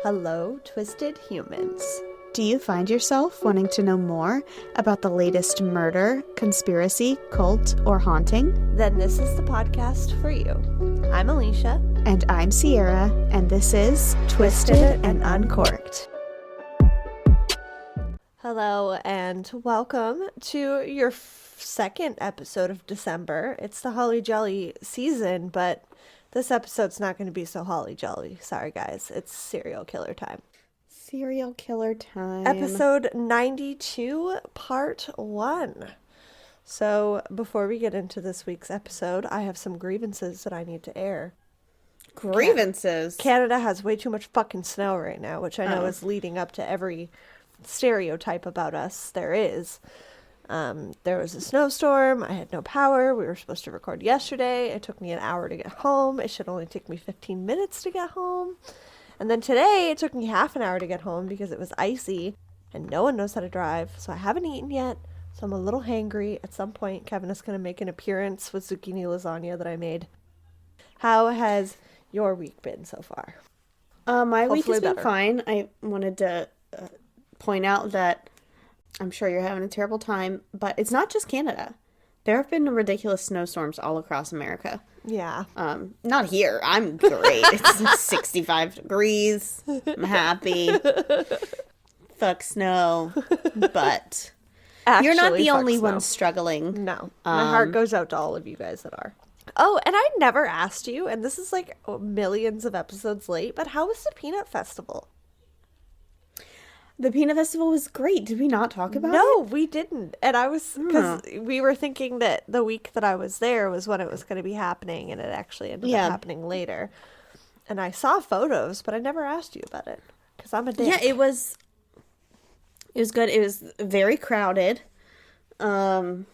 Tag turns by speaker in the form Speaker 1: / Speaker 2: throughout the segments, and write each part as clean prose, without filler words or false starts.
Speaker 1: Hello, twisted humans.
Speaker 2: Do you find yourself wanting to know more about the latest murder, conspiracy, cult, or haunting?
Speaker 1: Then this is the podcast for you. I'm Alecia.
Speaker 2: And I'm Sierra, and this is Twisted and Uncorked.
Speaker 1: Hello, and welcome to your second episode of December. It's the Holly Jolly season, but this episode's not going to be so holly jolly. Sorry, guys. It's serial killer time.
Speaker 2: Serial killer time.
Speaker 1: Episode 92, part 1. So, before we get into this week's episode, I have some grievances that I need to air.
Speaker 2: Grievances?
Speaker 1: Canada has way too much fucking snow right now, which I know is leading up to every stereotype about us there is. There was a snowstorm. I had no power. We were supposed to record yesterday. It took me an hour to get home. It should only take me 15 minutes to get home. And then today it took me half an hour to get home because it was icy and no one knows how to drive. So I haven't eaten yet. So I'm a little hangry. At some point, Kevin is going to make an appearance with zucchini lasagna that I made. How has your week been so far?
Speaker 2: My
Speaker 1: Hopefully
Speaker 2: week has been
Speaker 1: better.
Speaker 2: fine. I wanted to point out that I'm sure you're having a terrible time, but it's not just Canada. There have been ridiculous snowstorms all across America.
Speaker 1: Yeah.
Speaker 2: Not here. I'm great. It's 65 degrees. I'm happy. Fuck snow. But you're not
Speaker 1: Actually,
Speaker 2: the
Speaker 1: fuck
Speaker 2: only
Speaker 1: snow.
Speaker 2: one struggling.
Speaker 1: No. My heart goes out to all of you guys that are. Oh, and I never asked you, and this is like millions of episodes late, but how was the Peanut Festival?
Speaker 2: The Peanut Festival was great. Did we not talk about it?
Speaker 1: No, we didn't. And I was, because we were thinking that the week that I was there was when it was going to be happening, and it actually ended up happening later. And I saw photos, but I never asked you about it, because I'm a dick.
Speaker 2: Yeah, it was good. It was very crowded. It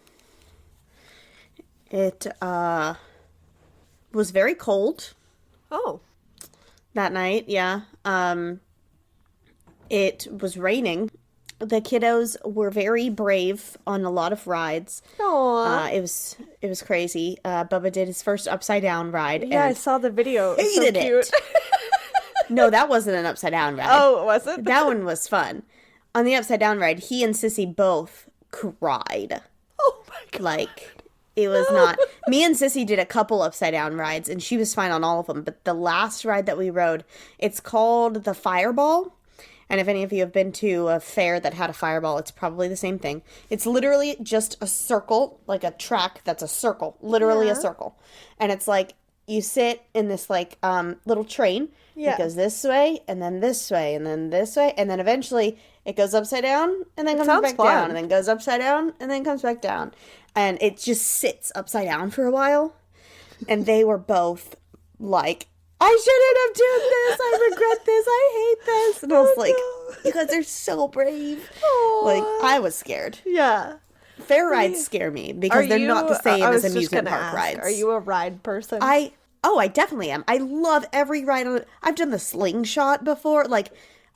Speaker 2: was very cold
Speaker 1: Oh.
Speaker 2: that night, yeah. It was raining. The kiddos were very brave on a lot of rides.
Speaker 1: Aww.
Speaker 2: It was crazy. Bubba did his first upside down ride.
Speaker 1: Yeah, I
Speaker 2: and
Speaker 1: saw the video. It was so
Speaker 2: hated
Speaker 1: cute.
Speaker 2: it. No, that wasn't an upside down ride.
Speaker 1: Oh, was it?
Speaker 2: That one was fun. On the upside down ride, he and Sissy both cried.
Speaker 1: Oh my God.
Speaker 2: Like, it was not. Me and Sissy did a couple upside down rides, and she was fine on all of them. But the last ride that we rode, it's called the Fireball. And if any of you have been to a fair that had a fireball, it's probably the same thing. It's literally just a circle, like a track that's a circle. Literally a circle. And it's like, you sit in this, like, little train.
Speaker 1: Yeah.
Speaker 2: It goes this way, and then this way, and then this way. And then eventually it goes upside down, and then comes back down. And then goes upside down, and then comes back down. And it just sits upside down for a while. And they were both like, I shouldn't have done this. I regret this. I hate this. And I was like, you guys are so brave.
Speaker 1: Aww.
Speaker 2: Like, I was scared.
Speaker 1: Yeah.
Speaker 2: Fair rides scare me because they're not the same as amusement park rides.
Speaker 1: Are you a ride person?
Speaker 2: I definitely am. I love every ride on it. I've done the slingshot before. Like,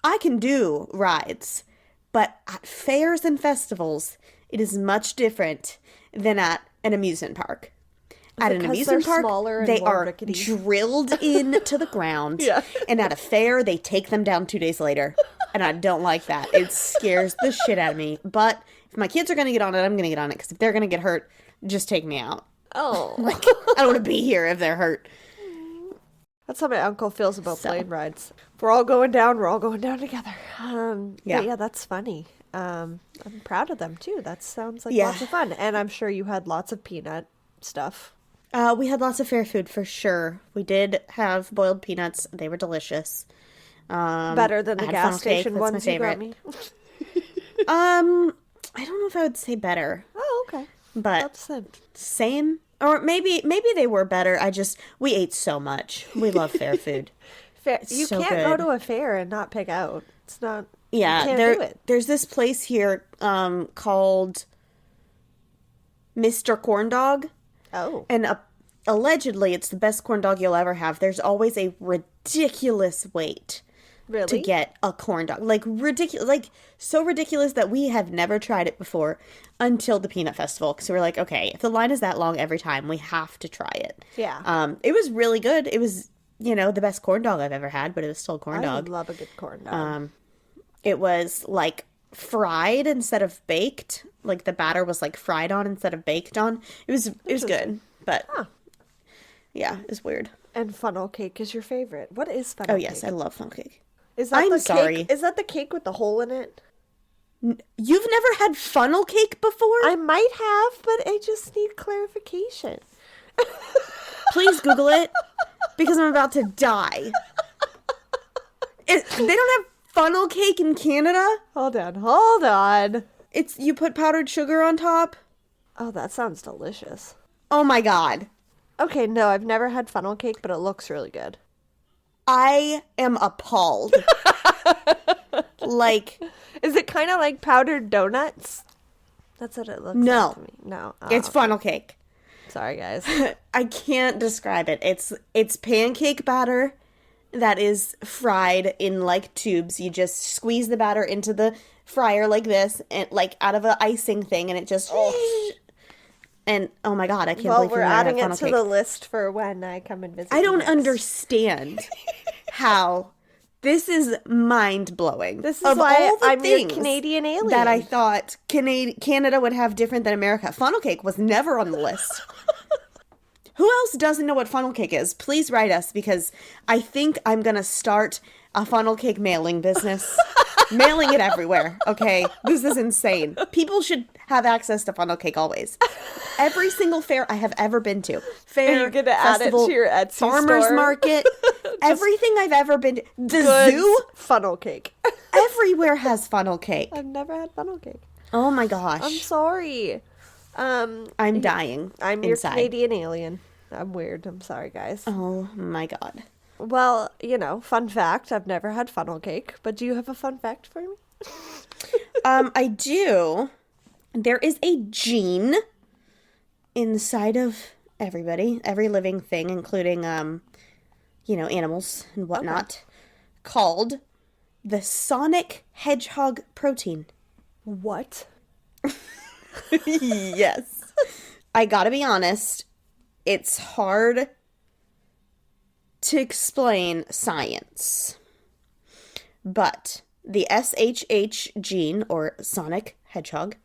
Speaker 2: I can do rides. But at fairs and festivals, it is much different than at an amusement park. At an amusement park, they are drilled into the ground.
Speaker 1: Yeah.
Speaker 2: And at a fair, they take them down 2 days later. And I don't like that. It scares the shit out of me. But if my kids are going to get on it, I'm going to get on it. Because if they're going to get hurt, just take me out.
Speaker 1: Oh.
Speaker 2: Like, I don't want to be here if they're hurt.
Speaker 1: That's how my uncle feels about plane rides. If we're all going down, we're all going down together. Yeah, that's funny. I'm proud of them, too. That sounds like lots of fun. And I'm sure you had lots of peanut stuff.
Speaker 2: We had lots of fair food for sure. We did have boiled peanuts. They were delicious.
Speaker 1: Better than the gas station ones you got me?
Speaker 2: I don't know if I would say better.
Speaker 1: Oh, okay.
Speaker 2: But
Speaker 1: That's it.
Speaker 2: same. Or maybe they were better. We ate so much. We love fair food.
Speaker 1: Fair. You
Speaker 2: so
Speaker 1: can't go
Speaker 2: good.
Speaker 1: to a fair and not pick out. It's not.
Speaker 2: Yeah,
Speaker 1: you can't do it.
Speaker 2: There's this place here called Mr. Corn Dog.
Speaker 1: Oh.
Speaker 2: And allegedly, it's the best corn dog you'll ever have. There's always a ridiculous wait
Speaker 1: Really?
Speaker 2: to get a corn dog. Like, ridiculous. Like, so ridiculous that we have never tried it before until the Peanut Festival. Because we're like, okay, if the line is that long every time, we have to try it.
Speaker 1: Yeah.
Speaker 2: It was really good. It was the best corn dog I've ever had, but it was still a corn dog.
Speaker 1: I love a good corn dog.
Speaker 2: It was like fried instead of baked. Like the batter was like fried on instead of baked on. It was good, but yeah, it's weird.
Speaker 1: And funnel cake is your favorite. What is funnel cake?
Speaker 2: Oh yes, I love funnel cake.
Speaker 1: Is that the cake? Is that the cake with the hole in it?
Speaker 2: You've never had funnel cake before?
Speaker 1: I might have, but I just need clarification.
Speaker 2: Please Google it, because I'm about to die. They don't have funnel cake in Canada?
Speaker 1: Hold on.
Speaker 2: You put powdered sugar on top?
Speaker 1: Oh, that sounds delicious.
Speaker 2: Oh my god.
Speaker 1: Okay, no, I've never had funnel cake, but it looks really good.
Speaker 2: I am appalled. Like,
Speaker 1: is it kind of like powdered donuts? That's what it looks like to me. No.
Speaker 2: It's funnel cake.
Speaker 1: Sorry, guys.
Speaker 2: I can't describe it. It's pancake batter that is fried in like tubes. You just squeeze the batter into the fryer like this, and like out of an icing thing, and it just and oh my god, I can't believe
Speaker 1: we're adding it to the list for when I come and visit.
Speaker 2: I don't understand how this is mind blowing.
Speaker 1: This is why I'm your Canadian alien.
Speaker 2: That I thought Canada would have different than America. Funnel cake was never on the list. Who else doesn't know what funnel cake is? Please write us, because I think I'm going to start a funnel cake mailing business. Mailing it everywhere, okay? This is insane. People should have access to funnel cake always. Every single fair I have ever been to. Fair,
Speaker 1: you're gonna
Speaker 2: festival,
Speaker 1: add it to your Etsy
Speaker 2: farmer's
Speaker 1: store.
Speaker 2: market, everything I've ever been to. The zoo?
Speaker 1: Funnel cake.
Speaker 2: Everywhere has funnel cake.
Speaker 1: I've never had funnel cake.
Speaker 2: Oh my gosh.
Speaker 1: I'm sorry.
Speaker 2: I'm dying.
Speaker 1: I'm your Canadian alien. I'm weird. I'm sorry, guys.
Speaker 2: Oh my god.
Speaker 1: Well, fun fact, I've never had funnel cake, but do you have a fun fact for me?
Speaker 2: I do. There is a gene inside of everybody, every living thing, including, animals and whatnot, called the sonic hedgehog protein.
Speaker 1: What?
Speaker 2: Yes. I gotta be honest, it's hard to explain science, but the SHH gene, or sonic hedgehog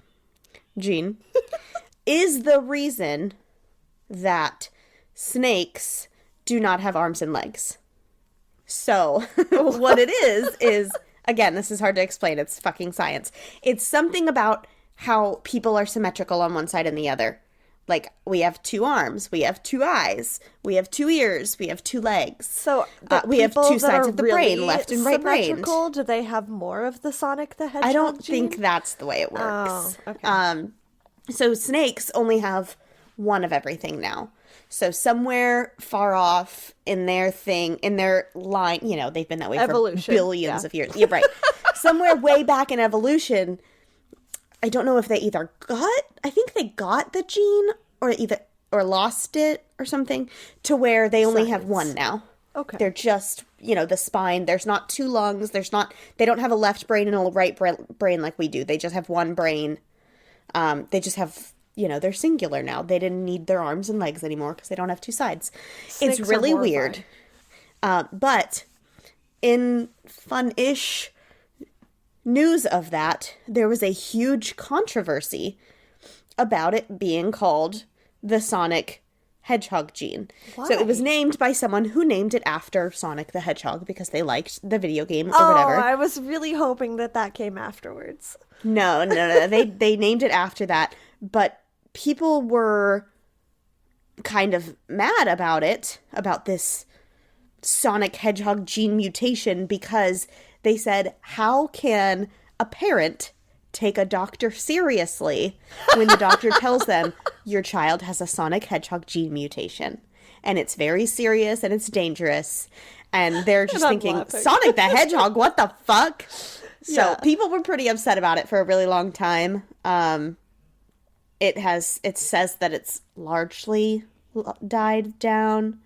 Speaker 2: gene, is the reason that snakes do not have arms and legs. So what it is, again, this is hard to explain. It's fucking science. It's something about how people are symmetrical on one side and the other. Like, we have 2 arms, we have 2 eyes, we have 2 ears, we have 2 legs.
Speaker 1: So
Speaker 2: we have 2 sides of the brain, left and right brain.
Speaker 1: Do they have more of the Sonic the Hedgehog
Speaker 2: I don't
Speaker 1: gene?
Speaker 2: think that's the way it works.
Speaker 1: Oh, okay.
Speaker 2: So snakes only have one of everything now. So somewhere far off in their line, they've been that way
Speaker 1: evolution,
Speaker 2: for billions of years. Yeah, right. Somewhere way back in evolution, I don't know if they either I think they got the gene or lost it or something, to where they only have one now.
Speaker 1: Okay.
Speaker 2: They're just, the spine, there's not 2 lungs, they don't have a left brain and a right brain like we do. They just have one brain. They just have, they're singular now. They didn't need their arms and legs anymore because they don't have 2 sides. Snakes it's really weird. But in fun-ish news of that, there was a huge controversy about it being called the Sonic Hedgehog gene. Why? So it was named by someone who named it after Sonic the Hedgehog because they liked the video game or whatever.
Speaker 1: I was really hoping that came afterwards.
Speaker 2: No. They named it after that, but people were kind of mad about it, about this Sonic Hedgehog gene mutation, because they said, how can a parent take a doctor seriously when the doctor tells them your child has a Sonic Hedgehog gene mutation? And it's very serious and it's dangerous. And they're just thinking, laughing. Sonic the Hedgehog, what the fuck? So people were pretty upset about it for a really long time. It says that it's largely died down.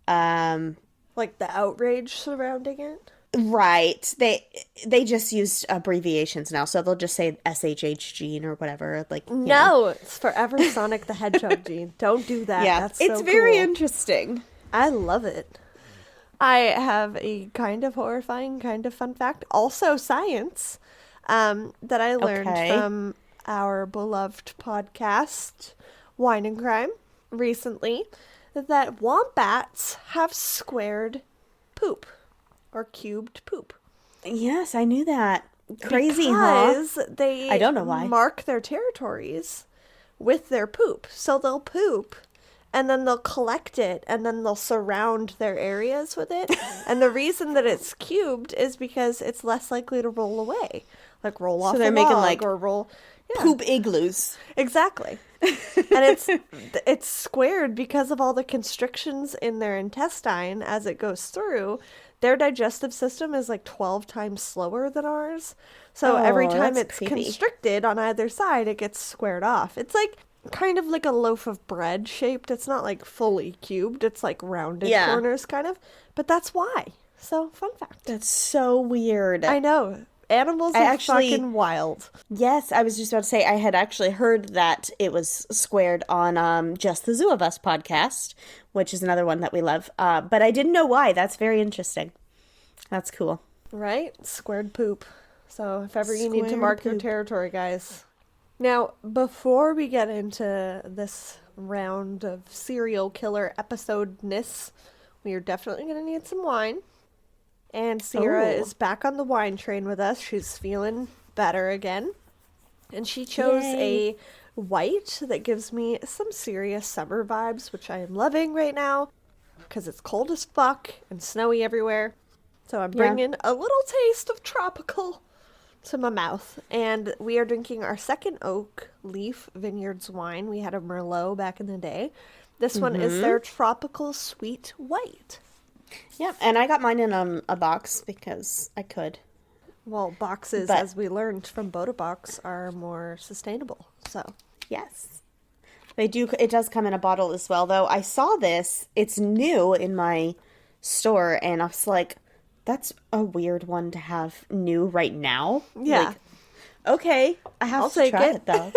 Speaker 1: Like the outrage surrounding it?
Speaker 2: Right. They just used abbreviations now, so they'll just say SHH gene or whatever. No,
Speaker 1: it's forever Sonic the Hedgehog gene. Don't do that.
Speaker 2: Yeah,
Speaker 1: that's
Speaker 2: it's
Speaker 1: so
Speaker 2: very
Speaker 1: cool.
Speaker 2: Interesting.
Speaker 1: I love it. I have a kind of horrifying, kind of fun fact, also science, that I learned from our beloved podcast, Wine and Crime, recently, that wombats have squared poop or cubed poop.
Speaker 2: Yes, I knew that. Crazy,
Speaker 1: because
Speaker 2: huh?
Speaker 1: they
Speaker 2: I don't know why.
Speaker 1: mark their territories with their poop. So they'll poop and then they'll collect it and then they'll surround their areas with it. And the reason that it's cubed is because it's less likely to roll away. Like roll off
Speaker 2: So they're
Speaker 1: a
Speaker 2: making
Speaker 1: log
Speaker 2: like
Speaker 1: or roll
Speaker 2: poop igloos.
Speaker 1: Exactly. And it's squared because of all the constrictions in their intestine as it goes through. Their digestive system is like 12 times slower than ours. So every time it's constricted on either side, it gets squared off. It's like kind of like a loaf of bread shaped. It's not like fully cubed. It's like rounded corners kind of. But that's why. So fun fact.
Speaker 2: That's so weird.
Speaker 1: I know. Animals are fucking wild.
Speaker 2: Yes, I was just about to say, I had actually heard that it was squared on Just the Zoo of Us podcast, which is another one that we love. But I didn't know why. That's very interesting. That's cool.
Speaker 1: Right? Squared poop. So if ever you need to mark your territory, guys. Now, before we get into this round of serial killer episode-ness, we are definitely going to need some wine. And Sierra is back on the wine train with us. She's feeling better again. And she chose a white that gives me some serious summer vibes, which I am loving right now because it's cold as fuck and snowy everywhere. So I'm bringing a little taste of tropical to my mouth. And we are drinking our second Oak Leaf Vineyards wine. We had a Merlot back in the day. This one is their tropical sweet white.
Speaker 2: Yep, and I got mine in a box because I could.
Speaker 1: Well, boxes, as we learned from Boda Box, are more sustainable. So
Speaker 2: yes, they do. It does come in a bottle as well, though. I saw this; it's new in my store, and I was like, "That's a weird one to have new right now."
Speaker 1: Yeah.
Speaker 2: Like, okay, I have to try it though.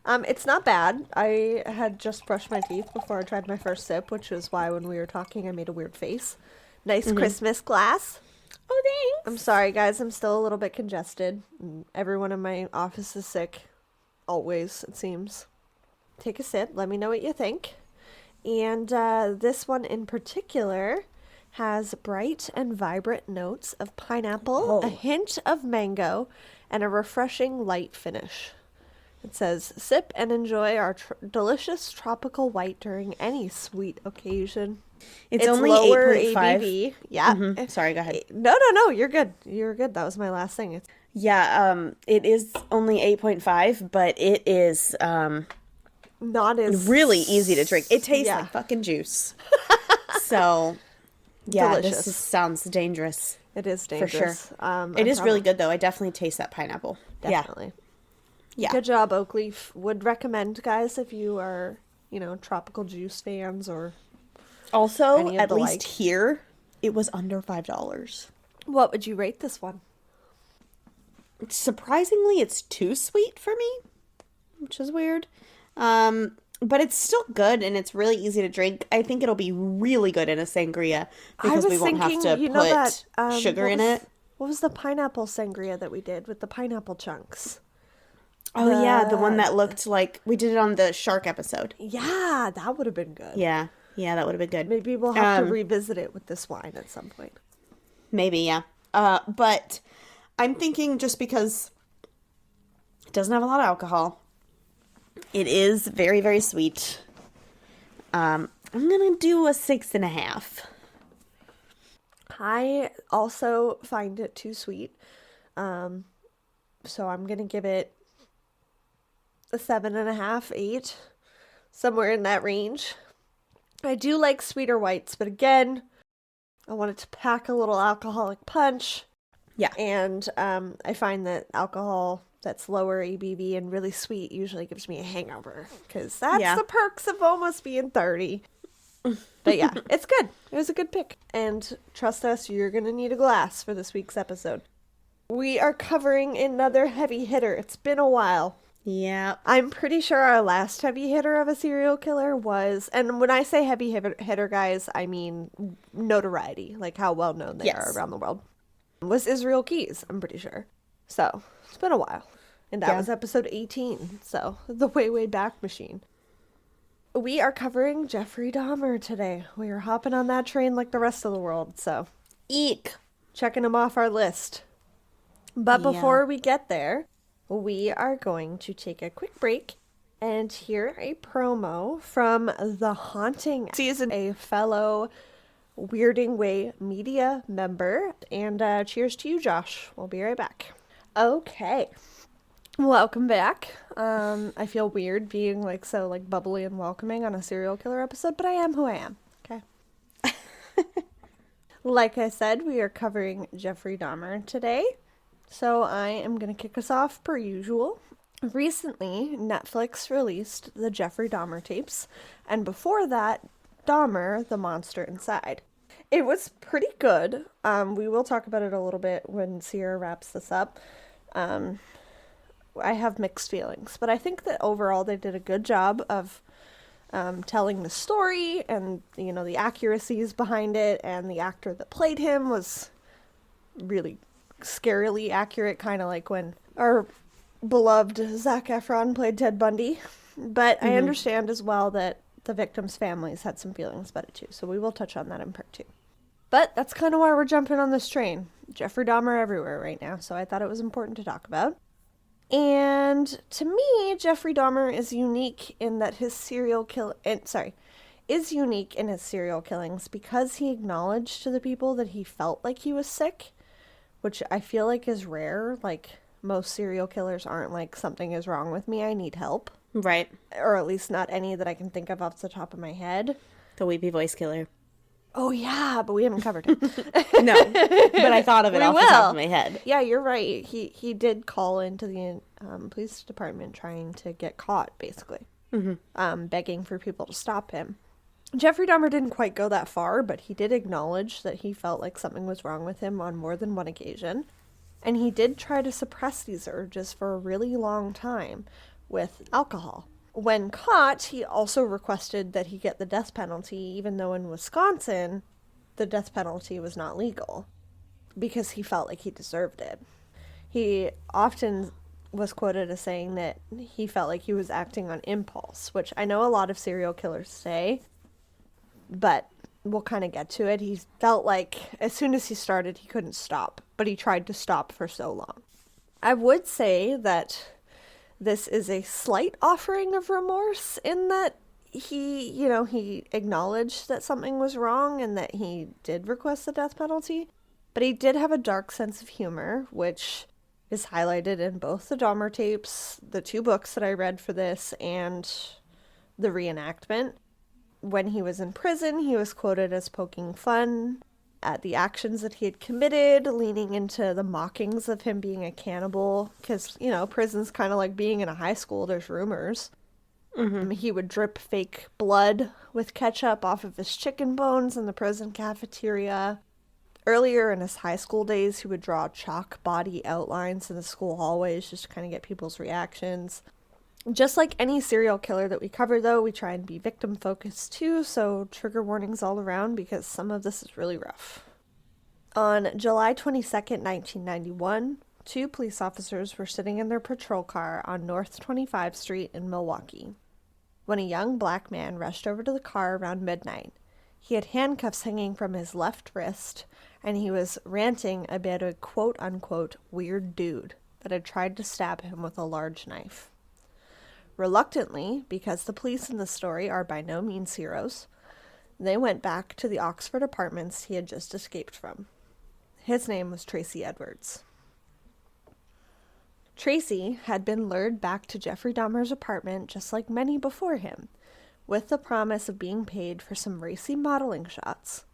Speaker 1: It's not bad. I had just brushed my teeth before I tried my first sip, which is why when we were talking, I made a weird face. Nice Christmas glass.
Speaker 2: Oh, thanks.
Speaker 1: I'm sorry, guys. I'm still a little bit congested. Everyone in my office is sick. Always, it seems. Take a sip. Let me know what you think. And this one in particular has bright and vibrant notes of pineapple, a hint of mango, and a refreshing light finish. It says, sip and enjoy our delicious tropical white during any sweet occasion.
Speaker 2: It's only lower 8.5.
Speaker 1: ABV. Yeah.
Speaker 2: Mm-hmm. Sorry, go ahead.
Speaker 1: No. You're good. You're good. That was my last thing.
Speaker 2: It is only 8.5, but it is
Speaker 1: not as
Speaker 2: really easy to drink. It tastes like fucking juice. So, yeah,
Speaker 1: delicious.
Speaker 2: Sounds dangerous.
Speaker 1: It is dangerous.
Speaker 2: For sure. It is really good, though. I definitely taste that pineapple.
Speaker 1: Definitely.
Speaker 2: Yeah.
Speaker 1: Good job, Oakleaf. Would recommend, guys, if you are, tropical juice fans or
Speaker 2: also, at least here, it was under $5.
Speaker 1: What would you rate this one?
Speaker 2: Surprisingly, it's too sweet for me, which is weird. But it's still good and it's really easy to drink. I think it'll be really good in a sangria because we won't have to put sugar in it.
Speaker 1: What was the pineapple sangria that we did with the pineapple chunks?
Speaker 2: Oh, the one that looked like we did it on the shark episode.
Speaker 1: Yeah, that would have been good.
Speaker 2: Yeah, that would have been good.
Speaker 1: Maybe we'll have to revisit it with this wine at some point.
Speaker 2: Maybe, yeah. But I'm thinking just because it doesn't have a lot of alcohol, it is very, very sweet. I'm going to do a 6.5.
Speaker 1: I also find it too sweet. So I'm going to give it a 7.5, 8, somewhere in that range. I do like sweeter whites, but again, I want it to pack a little alcoholic punch.
Speaker 2: Yeah.
Speaker 1: And I find that alcohol that's lower ABV and really sweet usually gives me a hangover, because that's the perks of almost being 30. But yeah, it's good. It was a good pick. And trust us, you're going to need a glass for this week's episode. We are covering another heavy hitter. It's been a while.
Speaker 2: Yeah.
Speaker 1: I'm pretty sure our last heavy hitter of a serial killer was, and when I say heavy hitter, guys, I mean notoriety, like how well known they are
Speaker 2: Yes.
Speaker 1: around the world, was Israel Keys, I'm pretty sure. So, it's been a while. And that
Speaker 2: Yeah.
Speaker 1: was episode 18, so the way, way back machine. We are covering Jeffrey Dahmer today. We are hopping on that train like the rest of the world, so
Speaker 2: Eek.
Speaker 1: checking him off our list. But
Speaker 2: Yeah.
Speaker 1: before we get there, we are going to take a quick break and hear a promo from The Haunting Season, a fellow Weirding Way media member. And cheers to you, Josh. We'll be right back. Okay. Welcome back. I feel weird being like so like bubbly and welcoming on a serial killer episode, but I am who I am. Okay. Like I said, we are covering Jeffrey Dahmer today. So I am going to kick us off per usual. Recently, Netflix released the Jeffrey Dahmer tapes, and before that, Dahmer, the Monster Inside. It was pretty good. We will talk about it a little bit when Sierra wraps this up. I have mixed feelings, but I think that overall they did a good job of telling the story and, you know, the accuracies behind it, and the actor that played him was really scarily accurate, kind of like when our beloved Zac Efron played Ted Bundy. But I understand as well that the victims' families had some feelings about it too, so we will touch on that in part 2. But that's kind of why we're jumping on this train. Jeffrey Dahmer everywhere right now, so I thought it was important to talk about. And to me, Jeffrey Dahmer is unique in that his is unique in his serial killings because he acknowledged to the people that he felt like he was sick, which I feel like is rare. Like, most serial killers aren't like, something is wrong with me, I need help.
Speaker 2: Right.
Speaker 1: Or at least not any that I can think of off the top of my head.
Speaker 2: The weepy voice killer.
Speaker 1: Oh, yeah, but we haven't covered him.
Speaker 2: No, but I thought of it off the top of my head.
Speaker 1: Yeah, you're right. He did call into the police department trying to get caught, basically. Begging for people to stop him. Jeffrey Dahmer didn't quite go that far, but he did acknowledge that he felt like something was wrong with him on more than one occasion. And he did try to suppress these urges for a really long time with alcohol. When caught, he also requested that he get the death penalty, even though in Wisconsin, the death penalty was not legal, because he felt like he deserved it. He often was quoted as saying that he felt like he was acting on impulse, which I know a lot of serial killers say, but we'll kind of get to it. He felt like as soon as he started, he couldn't stop, but he tried to stop for so long. I would say that this is a slight offering of remorse in that he acknowledged that something was wrong and that he did request the death penalty, but he did have a dark sense of humor, which is highlighted in both the Dahmer tapes, the 2 books that I read for this, and the reenactment. When he was in prison, he was quoted as poking fun at the actions that he had committed, leaning into the mockings of him being a cannibal, because, prison's kind of like being in a high school, there's rumors. He would drip fake blood with ketchup off of his chicken bones in the prison cafeteria. Earlier in his high school days, he would draw chalk body outlines in the school hallways just to kind of get people's reactions. Just like any serial killer that we cover, though, we try and be victim-focused too, so trigger warnings all around because some of this is really rough. On July 22nd, 1991, 2 police officers were sitting in their patrol car on North 25th Street in Milwaukee when a young black man rushed over to the car around midnight. He had handcuffs hanging from his left wrist, and he was ranting about a quote-unquote weird dude that had tried to stab him with a large knife. Reluctantly, because the police in the story are by no means heroes, they went back to the Oxford apartments he had just escaped from. His name was Tracy Edwards. Tracy had been lured back to Jeffrey Dahmer's apartment just like many before him, with the promise of being paid for some racy modeling shots.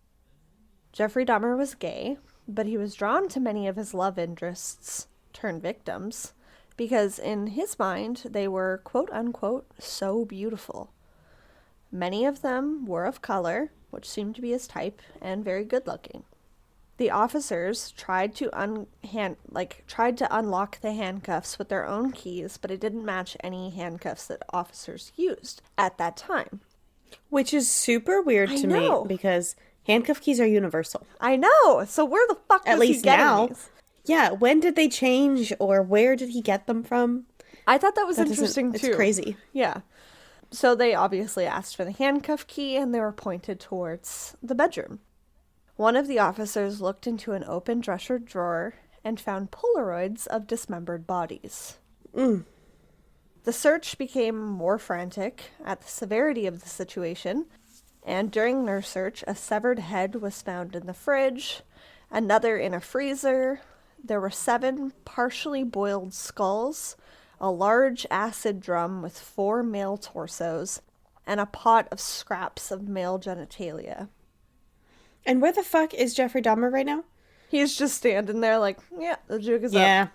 Speaker 1: Jeffrey Dahmer was gay, but he was drawn to many of his love interests turned victims, because in his mind, they were, quote-unquote, so beautiful. Many of them were of color, which seemed to be his type, and very good-looking. The officers tried to unlock the handcuffs with their own keys, but it didn't match any handcuffs that officers used at that time.
Speaker 2: Which is super weird to me because handcuff keys are universal.
Speaker 1: I know. So where the fuck was he getting these?
Speaker 2: Yeah, when did they change or where did he get them from?
Speaker 1: I thought that was interesting too.
Speaker 2: It's crazy.
Speaker 1: Yeah. So they obviously asked for the handcuff key and they were pointed towards the bedroom. One of the officers looked into an open dresser drawer and found Polaroids of dismembered bodies. The search became more frantic at the severity of the situation, and during their search, a severed head was found in the fridge, another in a freezer. There were 7 partially boiled skulls, a large acid drum with 4 male torsos, and a pot of scraps of male genitalia.
Speaker 2: And where the fuck is Jeffrey Dahmer right now?
Speaker 1: He's just standing there like, yeah, the jig is up.
Speaker 2: Yeah.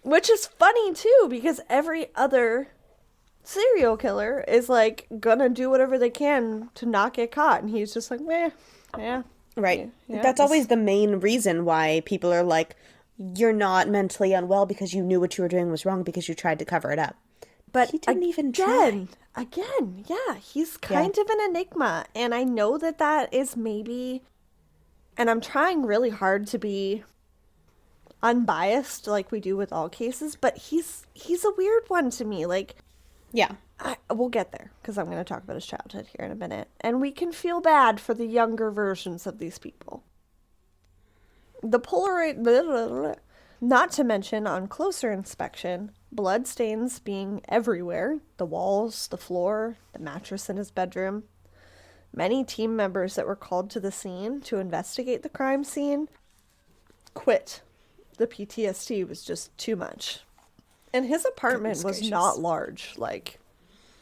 Speaker 1: Which is funny, too, because every other serial killer is, like, gonna do whatever they can to not get caught. And he's just like, meh, yeah.
Speaker 2: Right.
Speaker 1: Yeah,
Speaker 2: that's always the main reason why people are like, you're not mentally unwell because you knew what you were doing was wrong because you tried to cover it up.
Speaker 1: But
Speaker 2: he didn't even try.
Speaker 1: Again, yeah, he's kind of an enigma. And I know that is maybe, and I'm trying really hard to be unbiased like we do with all cases, but he's a weird one to me. Like,
Speaker 2: yeah.
Speaker 1: We'll get there because I'm going to talk about his childhood here in a minute. And we can feel bad for the younger versions of these people. The Polaroid, not to mention on closer inspection, blood stains being everywhere. The walls, the floor, the mattress in his bedroom. Many team members that were called to the scene to investigate the crime scene quit. The PTSD was just too much. And his apartment was not large. Like,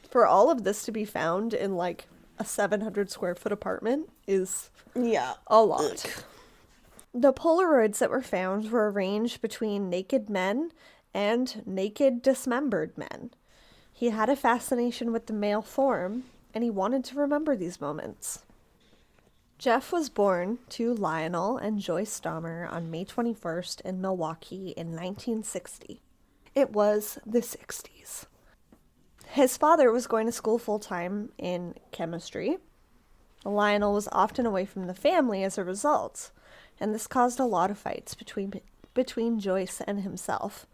Speaker 1: for all of this to be found in, like, a 700 square foot apartment is a lot. Ugh. The Polaroids that were found were arranged between naked men and naked dismembered men. He had a fascination with the male form, and he wanted to remember these moments. Jeff was born to Lionel and Joyce Dahmer on May 21st in Milwaukee in 1960. It was the 60s. His father was going to school full-time in chemistry. Lionel was often away from the family as a result, and this caused a lot of fights between Joyce and himself.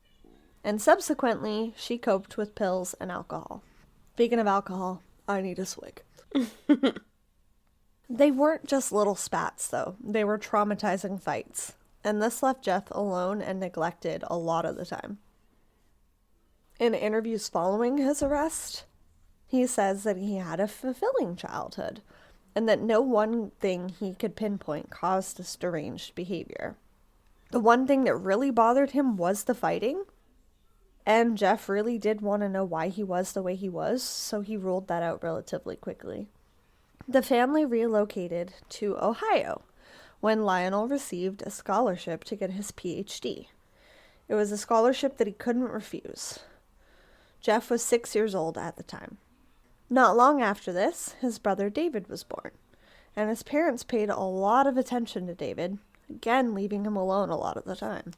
Speaker 1: And subsequently, she coped with pills and alcohol. Speaking of alcohol, I need a swig. They weren't just little spats, though. They were traumatizing fights, and this left Jeff alone and neglected a lot of the time. In interviews following his arrest, he says that he had a fulfilling childhood, and that no one thing he could pinpoint caused this deranged behavior. The one thing that really bothered him was the fighting, and Jeff really did want to know why he was the way he was, so he ruled that out relatively quickly. The family relocated to Ohio when Lionel received a scholarship to get his PhD. It was a scholarship that he couldn't refuse. Jeff was 6 years old at the time. Not long after this, his brother David was born, and his parents paid a lot of attention to David, again leaving him alone a lot of the time.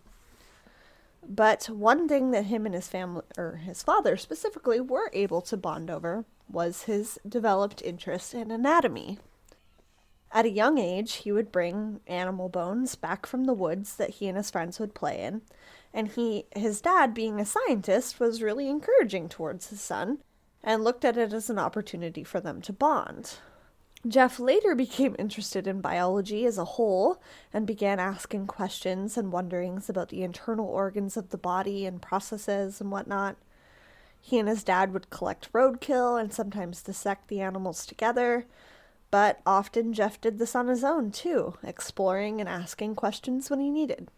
Speaker 1: But one thing that him and his family, or his father specifically, were able to bond over was his developed interest in anatomy. At a young age, he would bring animal bones back from the woods that he and his friends would play in, and his dad, being a scientist, was really encouraging towards his son and looked at it as an opportunity for them to bond. Jeff later became interested in biology as a whole and began asking questions and wonderings about the internal organs of the body and processes and whatnot. He and his dad would collect roadkill and sometimes dissect the animals together, but often Jeff did this on his own too, exploring and asking questions when he needed.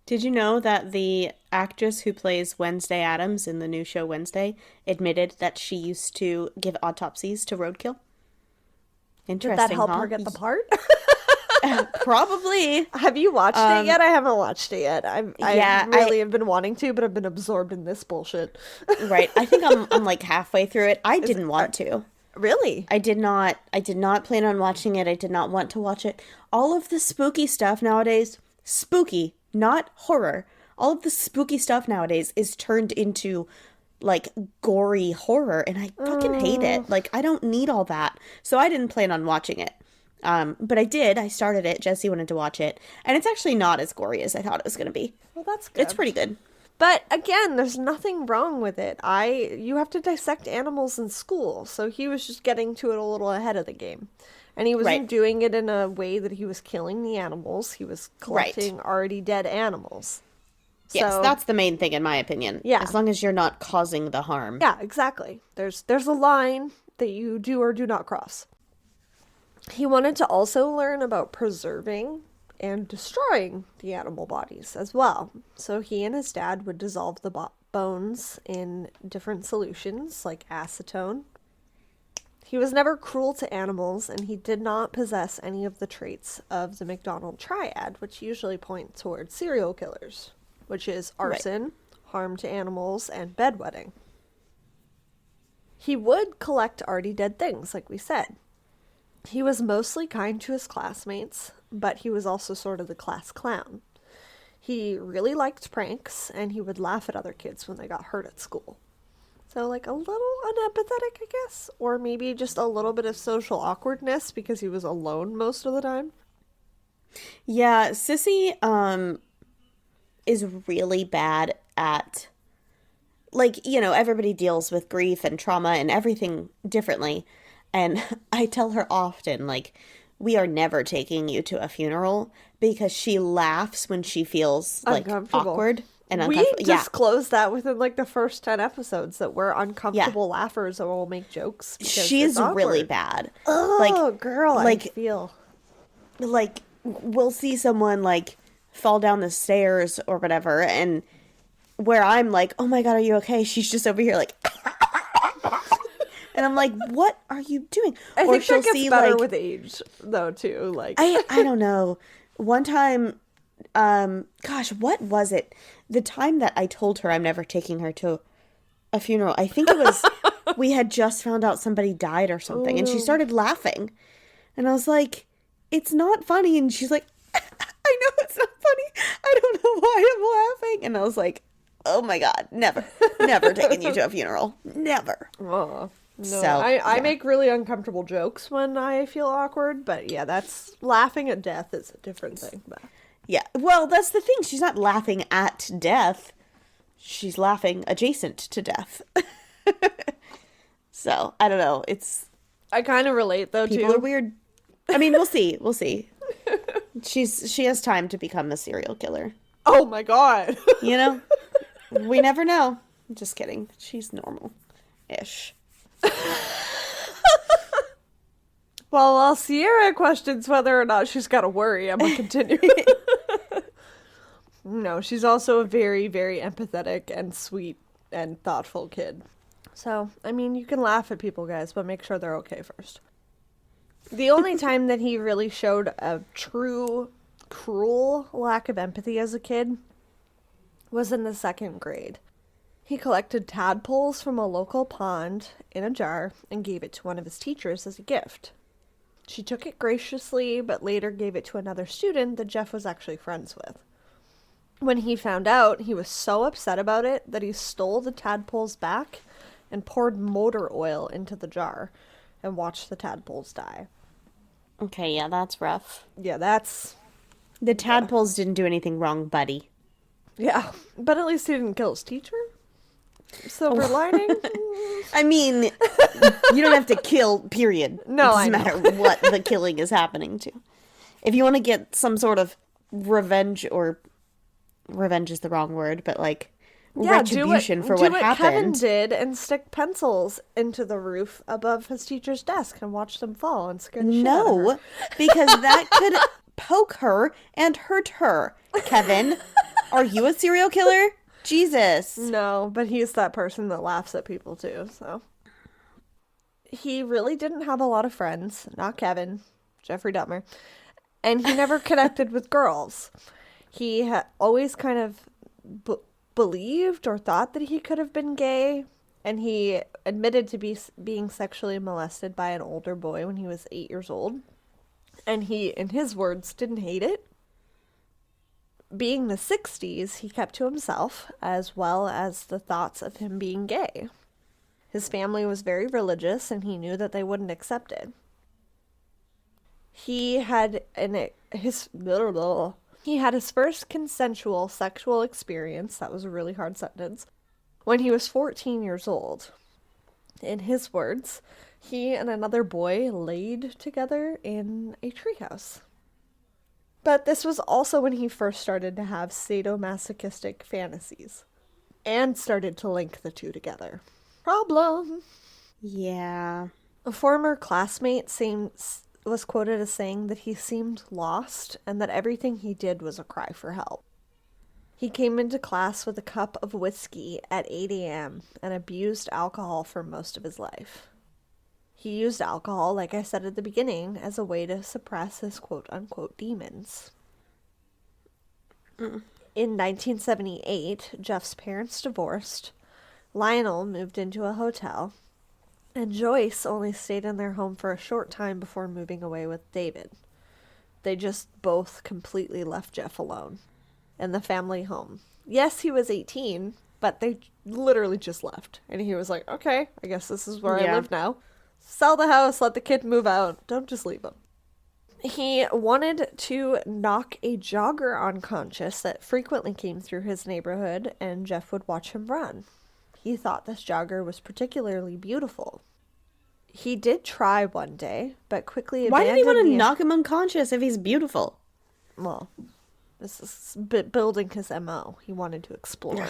Speaker 2: Did you know that the actress who plays Wednesday Addams in the new show Wednesday admitted that she used to give autopsies to roadkill? Interesting,
Speaker 1: did that help her get the part?
Speaker 2: Probably.
Speaker 1: Have you watched it yet? I haven't watched it yet. I really have been wanting to, but I've been absorbed in this bullshit.
Speaker 2: Right. I think I'm like halfway through it. I didn't want to.
Speaker 1: Really?
Speaker 2: I did not plan on watching it. I did not want to watch it. All of the spooky stuff nowadays, spooky, not horror. All of the spooky stuff nowadays is turned into like gory horror, and I fucking hate it. Like, I don't need all that. So I didn't plan on watching it. But I did. I started it. Jesse wanted to watch it, and it's actually not as gory as I thought it was going to be.
Speaker 1: Well, that's good.
Speaker 2: It's pretty good.
Speaker 1: But again, there's nothing wrong with it. You have to dissect animals in school, so he was just getting to it a little ahead of the game. And he wasn't doing it in a way that he was killing the animals. He was collecting already dead animals.
Speaker 2: Yes,
Speaker 1: So,
Speaker 2: that's the main thing in my opinion.
Speaker 1: Yeah.
Speaker 2: As long as you're not causing the harm.
Speaker 1: yeah, exactly. There's a line that you do or do not cross. He wanted to also learn about preserving and destroying the animal bodies as well. So he and his dad would dissolve the bones in different solutions like acetone. He was never cruel to animals, and he did not possess any of the traits of the McDonald triad, which usually point towards serial killers, which is arson, harm to animals, and bedwetting. He would collect already dead things, like we said. He was mostly kind to his classmates, but he was also sort of the class clown. He really liked pranks, and he would laugh at other kids when they got hurt at school. So, like, a little unempathetic, I guess, or maybe just a little bit of social awkwardness because he was alone most of the time.
Speaker 2: Yeah, Sissy, is really bad at, like, you know, everybody deals with grief and trauma and everything differently. And I tell her often, like, we are never taking you to a funeral, because she laughs when she feels, like, awkward and uncomfortable.
Speaker 1: We disclosed that within, like, the first 10 episodes that we're uncomfortable laughers and we'll make jokes.
Speaker 2: She's really bad.
Speaker 1: Oh,
Speaker 2: like,
Speaker 1: girl,
Speaker 2: like,
Speaker 1: I feel.
Speaker 2: Like, we'll see someone, like, fall down the stairs or whatever, and where I'm like, oh my god, are you okay? She's just over here, like... And I'm like, what are you doing?
Speaker 1: I think that gets better with age, though, too. Like,
Speaker 2: I don't know. One time, gosh, what was it? The time that I told her I'm never taking her to a funeral, I think it was, we had just found out somebody died or something, and she started laughing. And I was like, it's not funny. And she's like, I know it's not funny. I don't know why I'm laughing. And I was like, oh my god, never taking you to a funeral. Never.
Speaker 1: oh. No,
Speaker 2: So,
Speaker 1: I make really uncomfortable jokes when I feel awkward, but yeah, that's laughing at death is a different thing. But.
Speaker 2: Yeah, well, that's the thing. She's not laughing at death. She's laughing adjacent to death. So, I don't know.
Speaker 1: I kind of relate, though,
Speaker 2: people
Speaker 1: too.
Speaker 2: are weird. I mean, we'll see. We'll see. She has time to become a serial killer.
Speaker 1: Oh my god.
Speaker 2: You know? We never know. Just kidding. She's normal-ish.
Speaker 1: Well, while Sierra questions whether or not she's got to worry, I'm going to continue. No, she's also a very, very empathetic and sweet and thoughtful kid. So, I mean, you can laugh at people, guys, but make sure they're okay first. The only time that he really showed a true, cruel lack of empathy as a kid was in the 2nd grade. He collected tadpoles from a local pond in a jar and gave it to one of his teachers as a gift. She took it graciously, but later gave it to another student that Jeff was actually friends with. When he found out, he was so upset about it that he stole the tadpoles back and poured motor oil into the jar and watched the tadpoles die.
Speaker 2: Okay, yeah, that's rough.
Speaker 1: Yeah, that's...
Speaker 2: The tadpoles didn't do anything wrong, buddy.
Speaker 1: Yeah, but at least he didn't kill his teacher. Silver lining?
Speaker 2: I mean, you don't have to kill, period.
Speaker 1: No,
Speaker 2: it doesn't matter what the killing is happening to. If you want to get some sort of revenge, or revenge is the wrong word, but like retribution for what happened.
Speaker 1: Kevin did and stick pencils into the roof above his teacher's desk and watch them fall and scare the shit out of her.
Speaker 2: Because that could poke her and hurt her. Kevin, are you a serial killer? Jesus.
Speaker 1: No, but he's that person that laughs at people too, so. He really didn't have a lot of friends. Not Kevin. Jeffrey Dahmer. And he never connected with girls. He always kind of believed or thought that he could have been gay. And he admitted to being sexually molested by an older boy when he was 8 years old. And he, in his words, didn't hate it. Being the 60s, he kept to himself, as well as the thoughts of him being gay. His family was very religious, and he knew that they wouldn't accept it. He had his first consensual sexual experience, that was a really hard sentence, when he was 14 years old. In his words, he and another boy laid together in a treehouse. But this was also when he first started to have sadomasochistic fantasies and started to link the two together. Problem.
Speaker 2: Yeah.
Speaker 1: A former classmate was quoted as saying that he seemed lost and that everything he did was a cry for help. He came into class with a cup of whiskey at 8 a.m. and abused alcohol for most of his life. He used alcohol, like I said at the beginning, as a way to suppress his quote-unquote demons. In 1978, Jeff's parents divorced, Lionel moved into a hotel, and Joyce only stayed in their home for a short time before moving away with David. They just both completely left Jeff alone in the family home. Yes, he was 18, but they literally just left. And he was like, okay, I guess this is where I live now. Sell the house, let the kid move out. Don't just leave him. He wanted to knock a jogger unconscious that frequently came through his neighborhood, and Jeff would watch him run. He thought this jogger was particularly beautiful. He did try one day, but quickly abandoned.
Speaker 2: Why did he want to knock him unconscious if he's beautiful?
Speaker 1: Well, this is building his MO. He wanted to explore.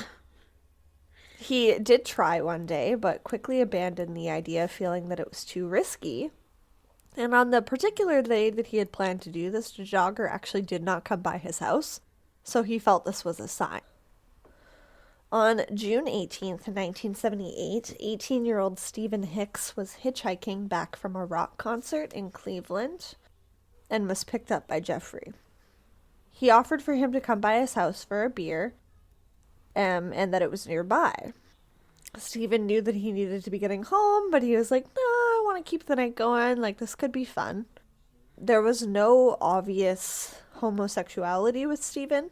Speaker 1: He did try one day, but quickly abandoned the idea, feeling that it was too risky. And on the particular day that he had planned to do this, the jogger actually did not come by his house, so he felt this was a sign. On June 18th, 1978, 18-year-old Stephen Hicks was hitchhiking back from a rock concert in Cleveland and was picked up by Jeffrey. He offered for him to come by his house for a beer, and that it was nearby. Stephen knew that he needed to be getting home, but he was like, no, I want to keep the night going. Like, this could be fun. There was no obvious homosexuality with Stephen,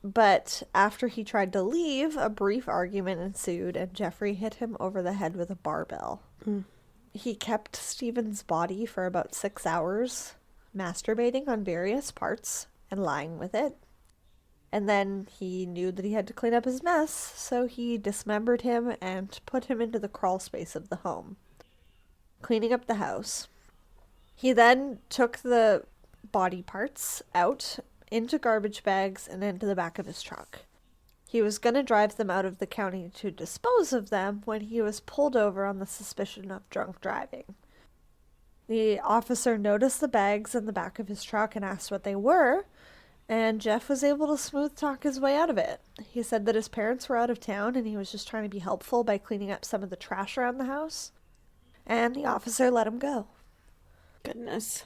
Speaker 1: but after he tried to leave, a brief argument ensued, and Jeffrey hit him over the head with a barbell. He kept Stephen's body for about 6 hours, masturbating on various parts and lying with it. And then he knew that he had to clean up his mess, so he dismembered him and put him into the crawl space of the home, cleaning up the house. He then took the body parts out into garbage bags and into the back of his truck. He was going to drive them out of the county to dispose of them when he was pulled over on the suspicion of drunk driving. The officer noticed the bags in the back of his truck and asked what they were, and Jeff was able to smooth talk his way out of it. He said that his parents were out of town and he was just trying to be helpful by cleaning up some of the trash around the house. And the officer let him go.
Speaker 2: Goodness.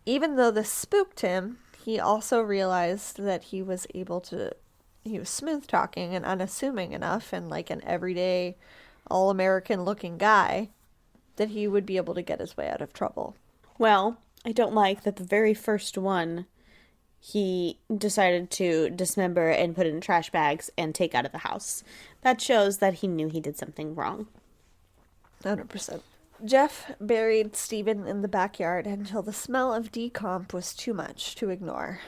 Speaker 1: Even though this spooked him, he also realized that he was smooth talking and unassuming enough and like an everyday, all-American looking guy that he would be able to get his way out of trouble.
Speaker 2: Well, I don't like that the very first one he decided to dismember and put in trash bags and take out of the house. That shows that he knew he did something wrong.
Speaker 1: 100%. Jeff buried Stephen in the backyard until the smell of decomp was too much to ignore.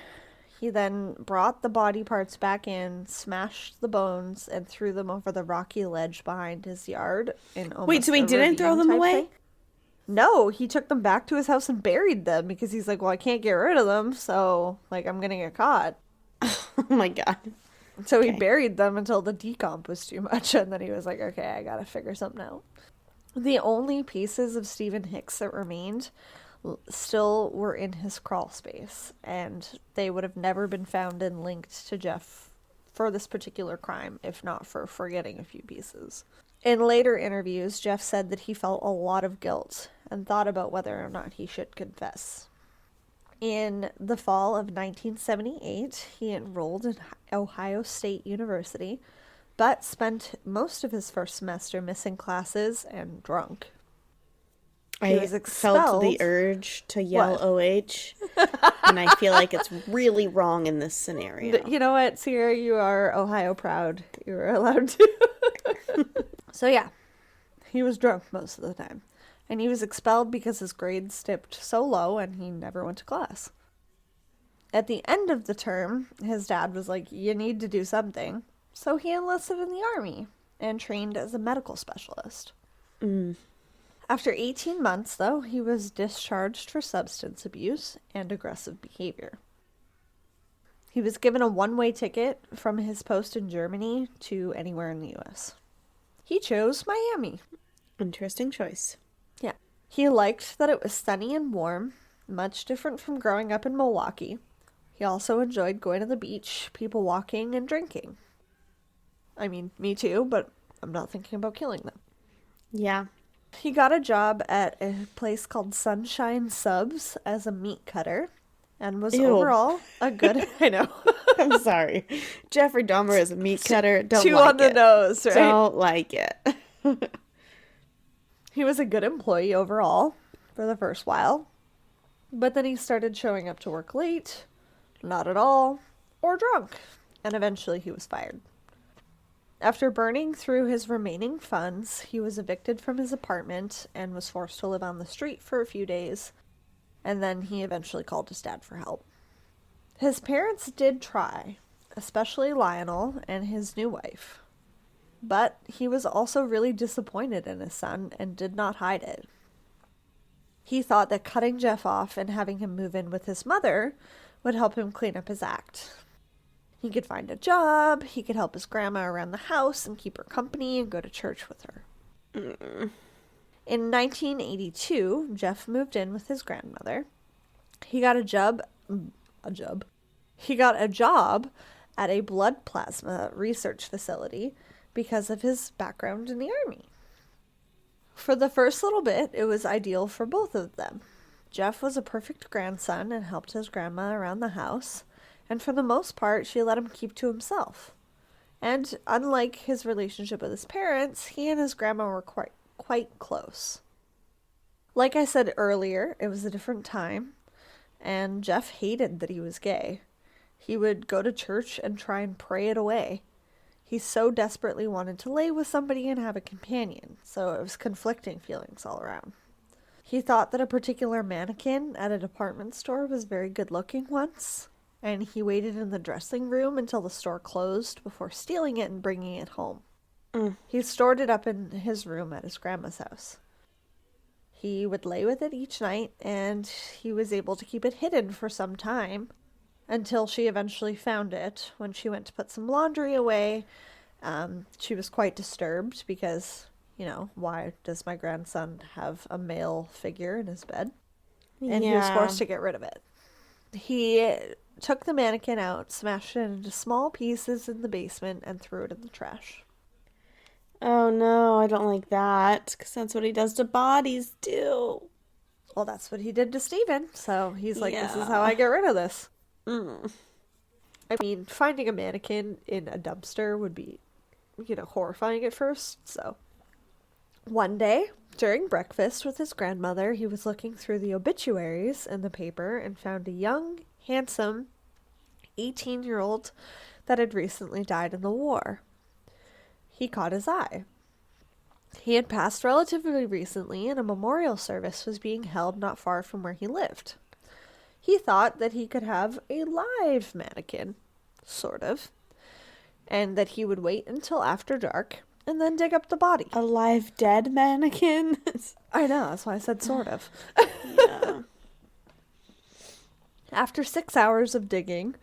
Speaker 1: He then brought the body parts back in, smashed the bones, and threw them over the rocky ledge behind his yard.
Speaker 2: Wait, so he didn't throw them away?
Speaker 1: Thing. No, he took them back to his house and buried them because he's like, well, I can't get rid of them, so, like, I'm gonna get caught.
Speaker 2: Oh my god.
Speaker 1: So he buried them until the decomp was too much, and then he was like, okay, I gotta figure something out. The only pieces of Stephen Hicks that remained still were in his crawl space, and they would have never been found and linked to Jeff for this particular crime, if not for forgetting a few pieces. In later interviews, Jeff said that he felt a lot of guilt and thought about whether or not he should confess. In the fall of 1978, he enrolled in Ohio State University, but spent most of his first semester missing classes and drunk. He was
Speaker 2: felt the
Speaker 1: expelled.
Speaker 2: urge to yell
Speaker 1: What?
Speaker 2: OH, and I feel like it's really wrong in this scenario.
Speaker 1: You know what, Sierra? You are Ohio proud. You were allowed to. So yeah, he was drunk most of the time. And he was expelled because his grades dipped so low and he never went to class. At the end of the term, his dad was like, you need to do something. So he enlisted in the army and trained as a medical specialist. After 18 months, though, he was discharged for substance abuse and aggressive behavior. He was given a one-way ticket from his post in Germany to anywhere in the U.S. He chose Miami.
Speaker 2: Interesting choice.
Speaker 1: Yeah. He liked that it was sunny and warm, much different from growing up in Milwaukee. He also enjoyed going to the beach, people walking, and drinking. I mean, me too, but I'm not thinking about killing them.
Speaker 2: Yeah.
Speaker 1: He got a job at a place called Sunshine Subs as a meat cutter and was
Speaker 2: Ew.
Speaker 1: overall a good... I know.
Speaker 2: I'm sorry. Jeffrey Dahmer is a meat cutter. Don't
Speaker 1: Two
Speaker 2: like
Speaker 1: on the
Speaker 2: it.
Speaker 1: nose, right?
Speaker 2: Don't like it.
Speaker 1: He was a good employee overall for the first while, but then he started showing up to work late, not at all, or drunk, and eventually he was fired. After burning through his remaining funds, he was evicted from his apartment and was forced to live on the street for a few days, and then he eventually called his dad for help. His parents did try, especially Lionel and his new wife, but he was also really disappointed in his son and did not hide it. He thought that cutting Jeff off and having him move in with his mother would help him clean up his act. He could find a job, he could help his grandma around the house and keep her company and go to church with her. In 1982, Jeff moved in with his grandmother. He got He got a job at a blood plasma research facility because of his background in the army. For the first little bit, it was ideal for both of them. Jeff was a perfect grandson and helped his grandma around the house, and for the most part, she let him keep to himself. And unlike his relationship with his parents, he and his grandma were quite close. Like I said earlier, it was a different time, and Jeff hated that he was gay. He would go to church and try and pray it away. He so desperately wanted to lay with somebody and have a companion, so it was conflicting feelings all around. He thought that a particular mannequin at a department store was very good looking once, and he waited in the dressing room until the store closed before stealing it and bringing it home. He stored it up in his room at his grandma's house. He would lay with it each night, and he was able to keep it hidden for some time until she eventually found it when she went to put some laundry away. She was quite disturbed because, why does my grandson have a male figure in his bed? And he was forced to get rid of it. He took the mannequin out, smashed it into small pieces in the basement, and threw it in the trash.
Speaker 2: Oh no, I don't like that, because that's what he does to bodies too.
Speaker 1: Well, that's what he did to Steven, so he's like, this is how I get rid of this. I mean, finding a mannequin in a dumpster would be, horrifying at first, so. One day, during breakfast with his grandmother, he was looking through the obituaries in the paper and found a young, handsome 18-year-old that had recently died in the war. He caught his eye. He had passed relatively recently, and a memorial service was being held not far from where he lived. He thought that he could have a live mannequin, sort of, and that he would wait until after dark and then dig up the body.
Speaker 2: A live dead mannequin?
Speaker 1: I know, that's why I said sort of.
Speaker 2: Yeah.
Speaker 1: After 6 hours of digging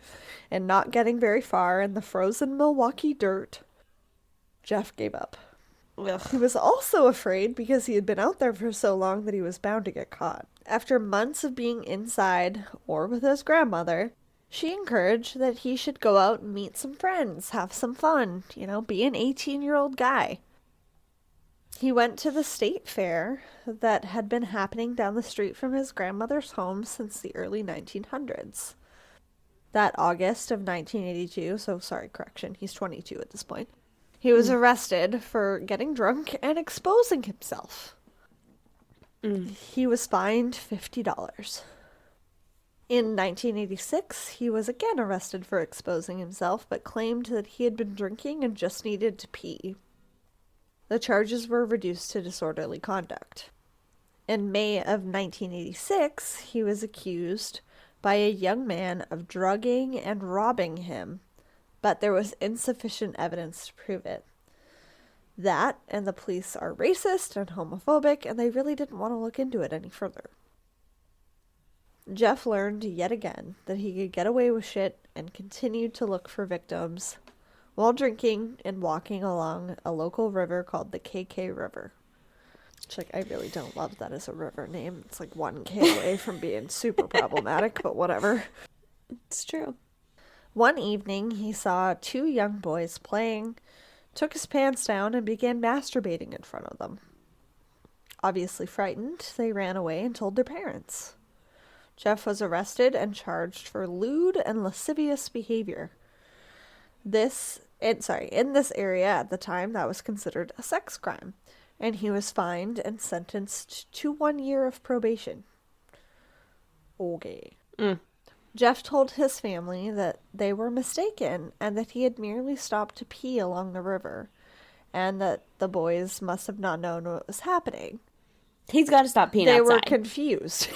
Speaker 1: and not getting very far in the frozen Milwaukee dirt, Jeff gave up.
Speaker 2: Ugh.
Speaker 1: He was also afraid because he had been out there for so long that he was bound to get caught. After months of being inside or with his grandmother, she encouraged that he should go out and meet some friends, have some fun, be an 18-year-old guy. He went to the state fair that had been happening down the street from his grandmother's home since the early 1900s. That August of 1982, he's 22 at this point, He was arrested for getting drunk and exposing himself. He was fined $50. In 1986, he was again arrested for exposing himself, but claimed that he had been drinking and just needed to pee. The charges were reduced to disorderly conduct. In May of 1986, he was accused by a young man of drugging and robbing him, but there was insufficient evidence to prove it. That, and the police are racist and homophobic, and they really didn't want to look into it any further. Jeff learned yet again that he could get away with shit and continued to look for victims while drinking and walking along a local river called the KK River. Which, like, I really don't love that as a river name. It's like 1K away from being super problematic, but whatever.
Speaker 2: It's true.
Speaker 1: One evening, he saw two young boys playing, took his pants down, and began masturbating in front of them. Obviously frightened, they ran away and told their parents. Jeff was arrested and charged for lewd and lascivious behavior. In this area at the time, that was considered a sex crime, and he was fined and sentenced to 1 year of probation. Okay. Jeff told his family that they were mistaken and that he had merely stopped to pee along the river, and that the boys must have not known what was happening.
Speaker 2: He's got to stop peeing outside.
Speaker 1: They were confused.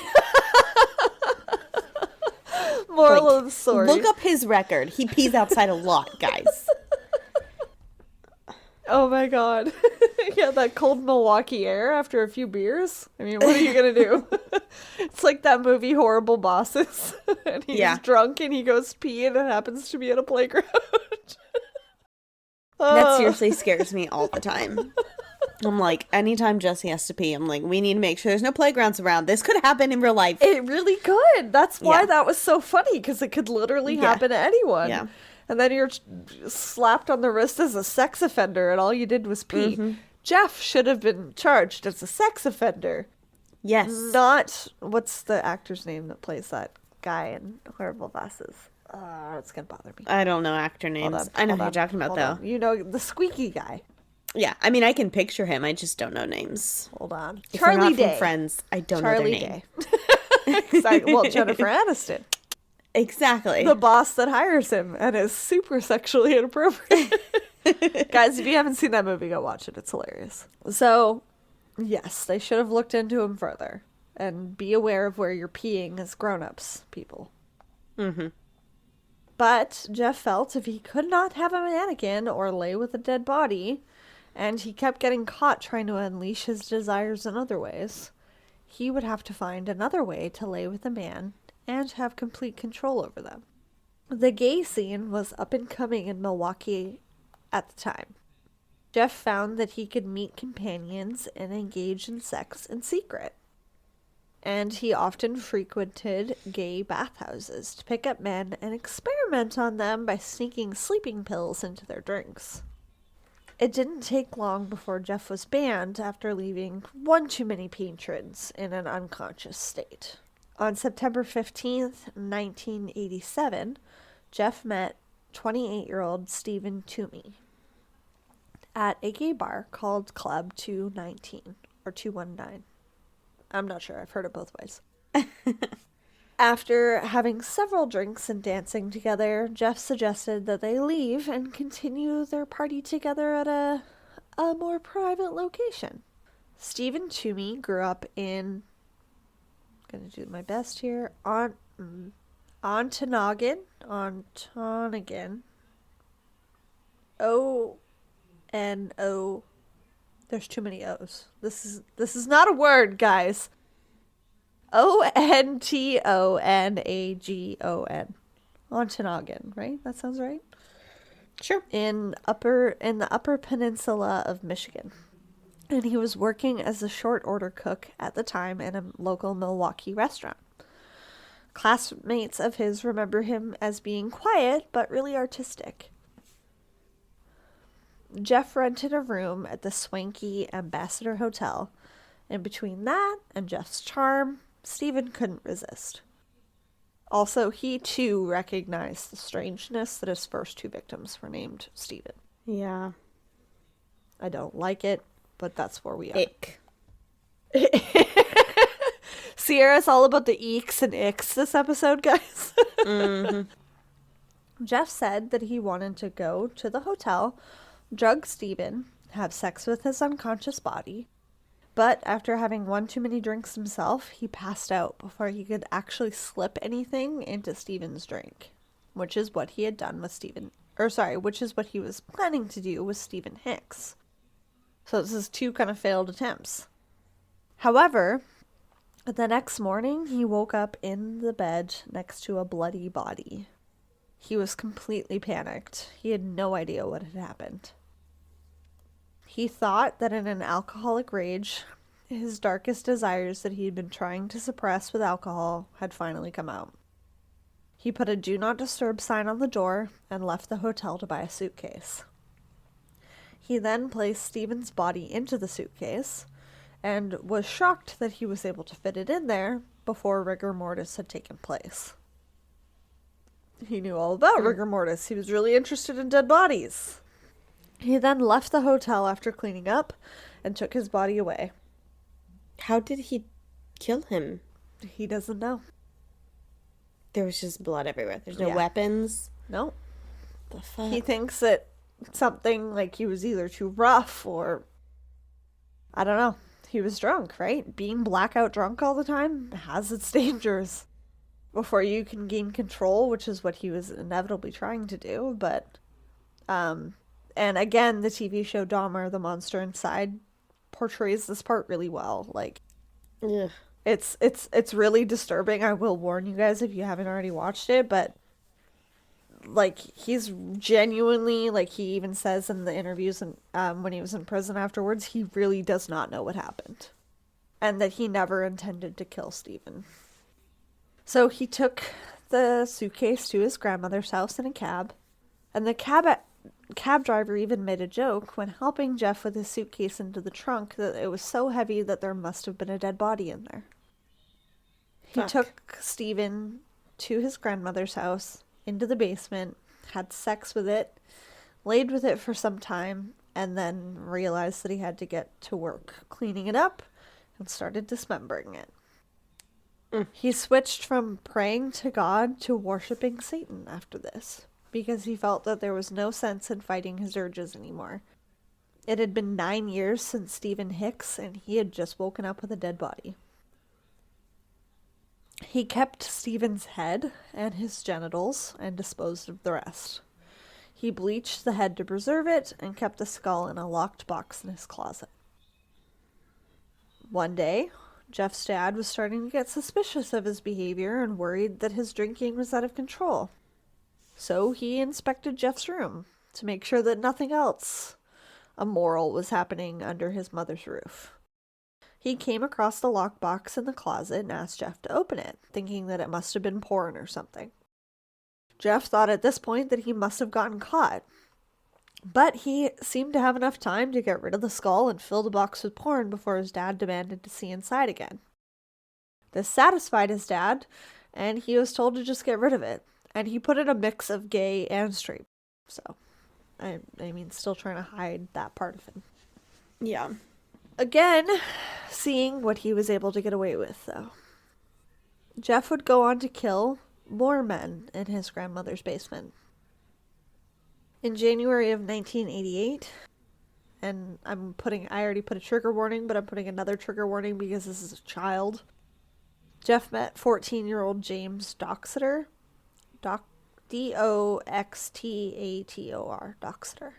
Speaker 1: Moral of the story.
Speaker 2: Look up his record. He pees outside a lot, guys.
Speaker 1: Oh my god. Yeah, that cold Milwaukee air after a few beers. I mean, what are you gonna do? It's like that movie Horrible Bosses. And he's drunk and he goes pee and it happens to be at a playground.
Speaker 2: That seriously scares me all the time. I'm like, anytime Jesse has to pee, I'm like, we need to make sure there's no playgrounds around. This could happen in real life.
Speaker 1: It really could. That's why that was so funny, because it could literally happen to anyone. Yeah. And then you're slapped on the wrist as a sex offender, and all you did was pee. Mm-hmm. Jeff should have been charged as a sex offender.
Speaker 2: Yes.
Speaker 1: Not, what's the actor's name that plays that guy in Horrible Bosses? It's going to bother me.
Speaker 2: I don't know actor names. I know who you're talking about, though.
Speaker 1: You know, the squeaky guy.
Speaker 2: Yeah, I mean, I can picture him. I just don't know names.
Speaker 1: Hold on.
Speaker 2: If Charlie Day. From Friends, I don't know their name.
Speaker 1: Exactly. Well, Jennifer Aniston.
Speaker 2: Exactly.
Speaker 1: The boss that hires him and is super sexually inappropriate. Guys, if you haven't seen that movie, go watch it. It's hilarious. So, yes, they should have looked into him further. And be aware of where you're peeing as grown-ups, people.
Speaker 2: Mm-hmm.
Speaker 1: But Jeff felt if he could not have a mannequin or lay with a dead body, and he kept getting caught trying to unleash his desires in other ways, he would have to find another way to lay with a man and have complete control over them. The gay scene was up and coming in Milwaukee at the time. Jeff found that he could meet companions and engage in sex in secret. And he often frequented gay bathhouses to pick up men and experiment on them by sneaking sleeping pills into their drinks. It didn't take long before Jeff was banned after leaving one too many patrons in an unconscious state. On September 15th, 1987, Jeff met 28-year-old Stephen Toomey at a gay bar called Club 219, or 219. I'm not sure. I've heard it both ways. After having several drinks and dancing together, Jeff suggested that they leave and continue their party together at a more private location. Stephen Toomey grew up in, I'm going to do my best here, Ontonagon. O-N-O. There's too many O's. This is not a word, guys. Ontonagon. Ontonagon, right? That sounds right?
Speaker 2: Sure.
Speaker 1: In the upper peninsula of Michigan. And he was working as a short order cook at the time in a local Milwaukee restaurant. Classmates of his remember him as being quiet but really artistic. Jeff rented a room at the swanky Ambassador Hotel, and between that and Jeff's charm, Stephen couldn't resist. Also, he too recognized the strangeness that his first two victims were named Stephen.
Speaker 2: Yeah.
Speaker 1: I don't like it, but that's where we are.
Speaker 2: Ick.
Speaker 1: Sierra's all about the eeks and icks this episode, guys. Jeff said that he wanted to go to the hotel, drug Steven, have sex with his unconscious body, but after having one too many drinks himself, he passed out before he could actually slip anything into Steven's drink, which is what he had done with which is what he was planning to do with Stephen Hicks. So this is two kind of failed attempts. However, the next morning, he woke up in the bed next to a bloody body. He was completely panicked. He had no idea what had happened. He thought that in an alcoholic rage, his darkest desires that he had been trying to suppress with alcohol had finally come out. He put a do not disturb sign on the door and left the hotel to buy a suitcase. He then placed Stephen's body into the suitcase and was shocked that he was able to fit it in there before rigor mortis had taken place. He knew all about rigor mortis. He was really interested in dead bodies. He then left the hotel after cleaning up and took his body away.
Speaker 2: How did he kill him?
Speaker 1: He doesn't know.
Speaker 2: There was just blood everywhere. There's no weapons.
Speaker 1: No.
Speaker 2: The fuck?
Speaker 1: He thinks that something like he was either too rough or I don't know. He was drunk, right? Being blackout drunk all the time has its dangers. Before you can gain control, which is what he was inevitably trying to do, but and again, the TV show Dahmer, the Monster Inside, portrays this part really well. Like,
Speaker 2: ugh.
Speaker 1: It's really disturbing. I will warn you guys if you haven't already watched it, but like he's genuinely, like he even says in the interviews and when he was in prison afterwards, he really does not know what happened, and that he never intended to kill Stephen. So he took the suitcase to his grandmother's house in a cab, and the cab driver even made a joke when helping Jeff with his suitcase into the trunk that it was so heavy that there must have been a dead body in there. He took Stephen to his grandmother's house, into the basement, had sex with it, laid with it for some time, and then realized that he had to get to work cleaning it up and started dismembering it. He switched from praying to God to worshiping Satan after this, because he felt that there was no sense in fighting his urges anymore. It had been 9 years since Stephen Hicks, and he had just woken up with a dead body. He kept Stephen's head and his genitals and disposed of the rest. He bleached the head to preserve it and kept the skull in a locked box in his closet. One day, Jeff's dad was starting to get suspicious of his behavior and worried that his drinking was out of control. So he inspected Jeff's room to make sure that nothing else immoral was happening under his mother's roof. He came across the lockbox in the closet and asked Jeff to open it, thinking that it must have been porn or something. Jeff thought at this point that he must have gotten caught, but he seemed to have enough time to get rid of the skull and fill the box with porn before his dad demanded to see inside again. This satisfied his dad, and he was told to just get rid of it, and he put in a mix of gay and straight. So, I mean, still trying to hide that part of him.
Speaker 2: Yeah.
Speaker 1: Again, seeing what he was able to get away with, though. Jeff would go on to kill more men in his grandmother's basement. In January of 1988, and I already put a trigger warning, but I'm putting another trigger warning because this is a child. Jeff met 14-year-old James Doxeter. Doxtator. Doxeter.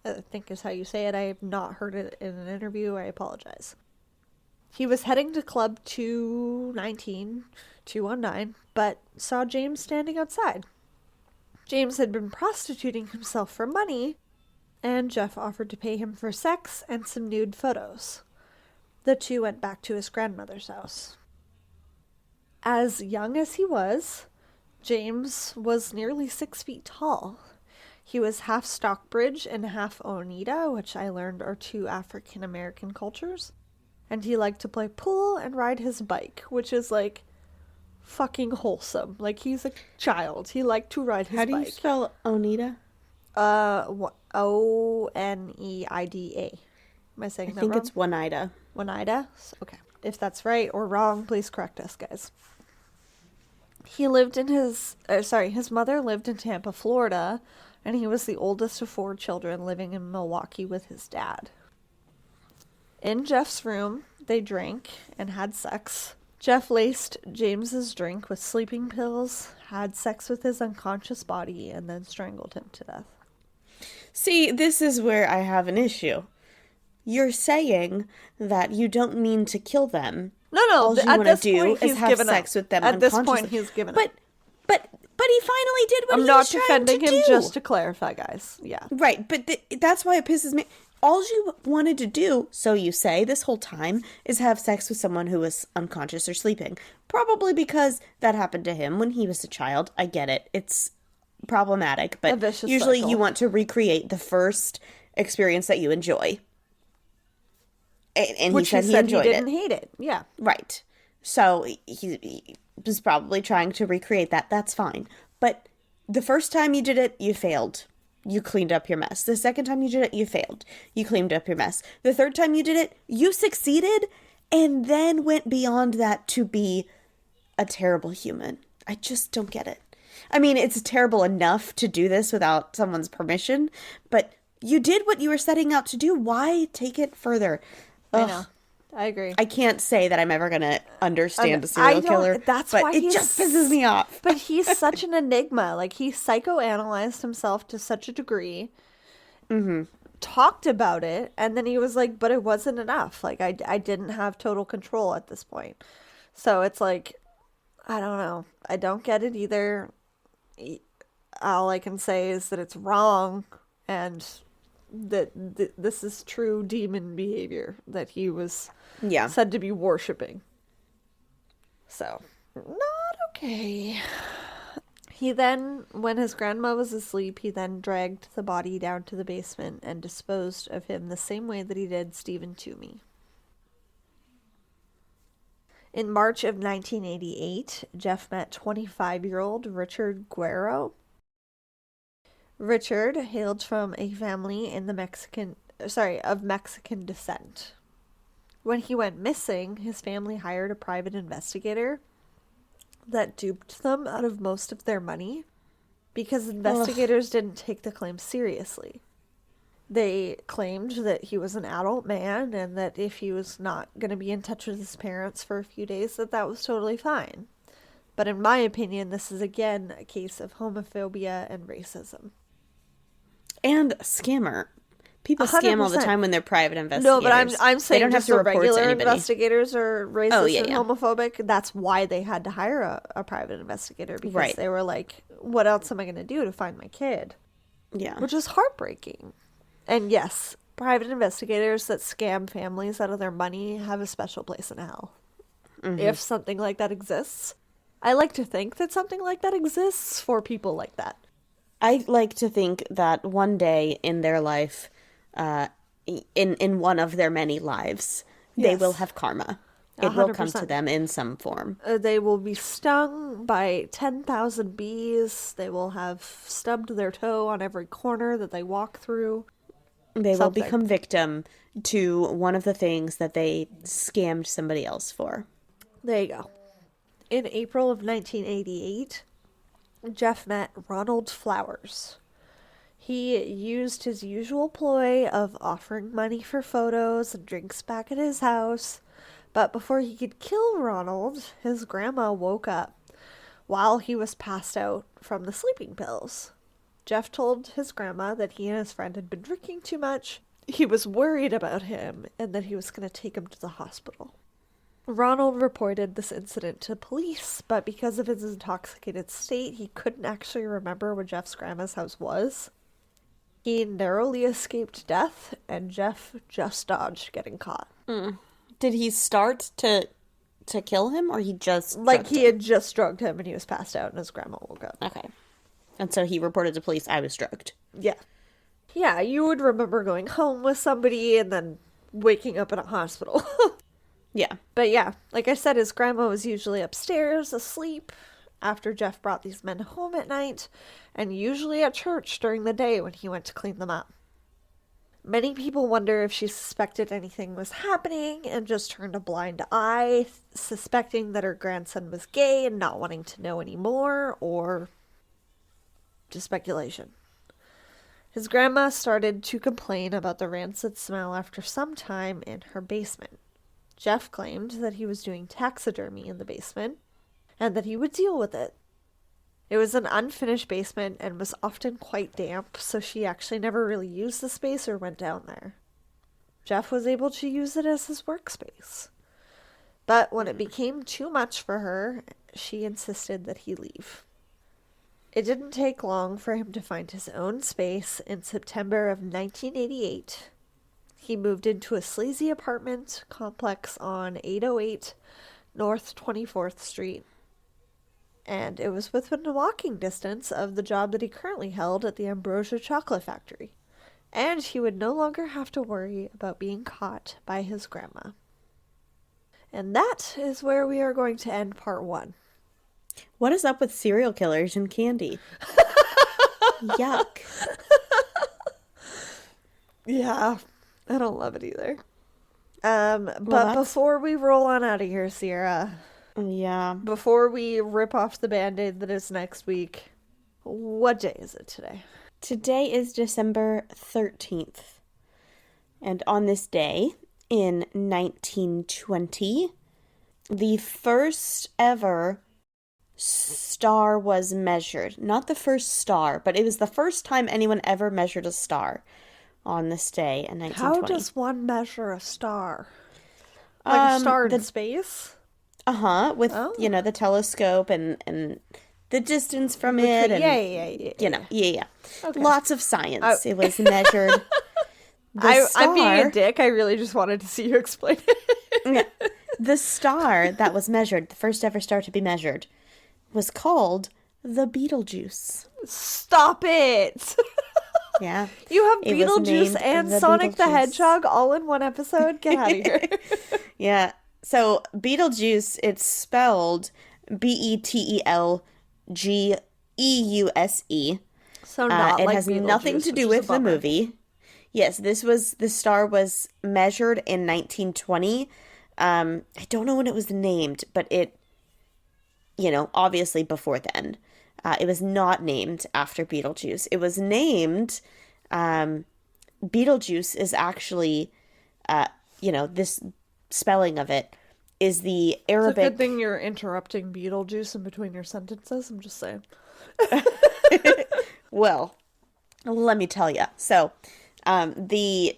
Speaker 1: I think is how you say it. I have not heard it in an interview. I apologize. He was heading to Club 219, but saw James standing outside. James had been prostituting himself for money, and Jeff offered to pay him for sex and some nude photos. The two went back to his grandmother's house. As young as he was, James was nearly 6 feet tall. He was half Stockbridge and half Oneida, which I learned are two African American cultures. And he liked to play pool and ride his bike, which is like fucking wholesome. Like he's a child. He liked to ride his bike.
Speaker 2: How do you spell Oneida?
Speaker 1: Oneida. Am I saying
Speaker 2: I
Speaker 1: that
Speaker 2: think
Speaker 1: wrong?
Speaker 2: it's Oneida.
Speaker 1: Oneida? Okay. If that's right or wrong, please correct us, guys. He lived in his mother lived in Tampa, Florida, and he was the oldest of 4 children living in Milwaukee with his dad. In Jeff's room, they drank and had sex. Jeff laced James's drink with sleeping pills, had sex with his unconscious body, and then strangled him to death.
Speaker 2: See, this is where I have an issue. You're saying that you don't mean to kill them.
Speaker 1: No,
Speaker 2: All you
Speaker 1: at
Speaker 2: want to
Speaker 1: this
Speaker 2: do
Speaker 1: point,
Speaker 2: is
Speaker 1: he's
Speaker 2: have
Speaker 1: given
Speaker 2: sex
Speaker 1: up.
Speaker 2: with them
Speaker 1: At this
Speaker 2: unconsciously.
Speaker 1: point, he's given
Speaker 2: but,
Speaker 1: up.
Speaker 2: But he finally did what
Speaker 1: I'm
Speaker 2: he
Speaker 1: not
Speaker 2: was trying to
Speaker 1: defending him,
Speaker 2: do.
Speaker 1: just to clarify, guys. Yeah.
Speaker 2: Right, but that's why it pisses me. All you wanted to do, so you say, this whole time, is have sex with someone who was unconscious or sleeping. Probably because that happened to him when he was a child. I get it. It's problematic, but usually
Speaker 1: cycle.
Speaker 2: You want to recreate the first experience that you enjoy. And
Speaker 1: Which
Speaker 2: he said he enjoyed
Speaker 1: he didn't hate it. Yeah.
Speaker 2: Right. So he was probably trying to recreate that. That's fine. But the first time you did it, you failed. You cleaned up your mess. The second time you did it, you failed. You cleaned up your mess. The third time you did it, you succeeded and then went beyond that to be a terrible human. I just don't get it. I mean, it's terrible enough to do this without someone's permission, but you did what you were setting out to do. Why take it further?
Speaker 1: I know. I agree.
Speaker 2: I can't say that I'm ever going to understand a serial killer,
Speaker 1: that's
Speaker 2: but
Speaker 1: why
Speaker 2: it just pisses me off.
Speaker 1: But he's such an enigma. Like, he psychoanalyzed himself to such a degree, talked about it, and then he was like, but it wasn't enough. Like, I didn't have total control at this point. So it's like, I don't know. I don't get it either. All I can say is that it's wrong, and that this is true demon behavior that he was said to be worshipping. So, not okay. He then, when his grandma was asleep, he then dragged the body down to the basement and disposed of him the same way that he did Stephen Toomey. In March of 1988, Jeff met 25-year-old Richard Guerrero. Richard hailed from a family in of Mexican descent. When he went missing, his family hired a private investigator that duped them out of most of their money because investigators didn't take the claim seriously. They claimed that he was an adult man and that if he was not going to be in touch with his parents for a few days, that was totally fine. But in my opinion, this is again a case of homophobia and racism.
Speaker 2: And scammer. People
Speaker 1: 100%.
Speaker 2: Scam all the time when they're private investigators.
Speaker 1: No, but I'm saying
Speaker 2: they don't have to report
Speaker 1: regular
Speaker 2: to anybody.
Speaker 1: Investigators are racist and homophobic. That's why they had to hire a private investigator, because they were like, what else am I going to do to find my kid?
Speaker 2: Yeah.
Speaker 1: Which is heartbreaking. And yes, private investigators that scam families out of their money have a special place in hell. If something like that exists. I like to think that something like that exists for people like that.
Speaker 2: I like to think that one day in their life, in one of their many lives, they will have karma. It 100%. Will come to them in some form.
Speaker 1: They will be stung by 10,000 bees. They will have stubbed their toe on every corner that they walk through.
Speaker 2: They will become victim to one of the things that they scammed somebody else for.
Speaker 1: There you go. In April of 1988, Jeff met Ronald Flowers. He used his usual ploy of offering money for photos and drinks back at his house. But before he could kill Ronald, his grandma woke up while he was passed out from the sleeping pills. Jeff told his grandma that he and his friend had been drinking too much. He was worried about him and that he was going to take him to the hospital. Ronald reported this incident to police, but because of his intoxicated state, he couldn't actually remember where Jeff's grandma's house was. He narrowly escaped death, and Jeff just dodged getting caught.
Speaker 2: Did he start to kill him, or he just
Speaker 1: had just drugged him and he was passed out and his grandma woke up?
Speaker 2: Okay. And so he reported to police, I was drugged.
Speaker 1: Yeah. Yeah, you would remember going home with somebody and then waking up in a hospital.
Speaker 2: Yeah.
Speaker 1: But yeah, like I said, his grandma was usually upstairs, asleep, after Jeff brought these men home at night, and usually at church during the day when he went to clean them up. Many people wonder if she suspected anything was happening and just turned a blind eye, suspecting that her grandson was gay and not wanting to know anymore, or just speculation. His grandma started to complain about the rancid smell after some time in her basement. Jeff claimed that he was doing taxidermy in the basement and that he would deal with it. It was an unfinished basement and was often quite damp, so she actually never really used the space or went down there. Jeff was able to use it as his workspace. But when it became too much for her, she insisted that he leave. It didn't take long for him to find his own space in September of 1988. He moved into a sleazy apartment complex on 808 North 24th Street. And it was within walking distance of the job that he currently held at the Ambrosia Chocolate Factory. And he would no longer have to worry about being caught by his grandma. And that is where we are going to end part 1.
Speaker 2: What is up with serial killers and candy? Yuck.
Speaker 1: Yeah, I don't love it either. But before we roll on out of here, Sierra...
Speaker 2: Yeah.
Speaker 1: Before we rip off the Band-Aid that is next week, what day is it today?
Speaker 2: Today is December 13th. And on this day, in 1920, the first ever star was measured. Not the first star, but it was the first time anyone ever measured a star on this day in 1920.
Speaker 1: How does one measure a star? Like a star in space?
Speaker 2: With, the telescope and the distance from it. And, yeah. Okay. Lots of science. It was measured.
Speaker 1: I'm being a dick. I really just wanted to see you explain it.
Speaker 2: Yeah. The star that was measured, the first ever star to be measured, was called the Betelgeuse.
Speaker 1: Stop it!
Speaker 2: Yeah.
Speaker 1: You have Beetlejuice and Sonic the Hedgehog all in one episode? Get out of here.
Speaker 2: Yeah. So, Beetlejuice, it's spelled Betelgeuse.
Speaker 1: So not
Speaker 2: it
Speaker 1: like
Speaker 2: has nothing to do with the movie. Yes, the star was measured in 1920. I don't know when it was named, but it, obviously before then. It was not named after Beetlejuice. It was named, Beetlejuice is actually, this spelling of it is the Arabic.
Speaker 1: It's a good thing you're interrupting Beetlejuice in between your sentences. I'm just saying.
Speaker 2: Well, let me tell you. So, the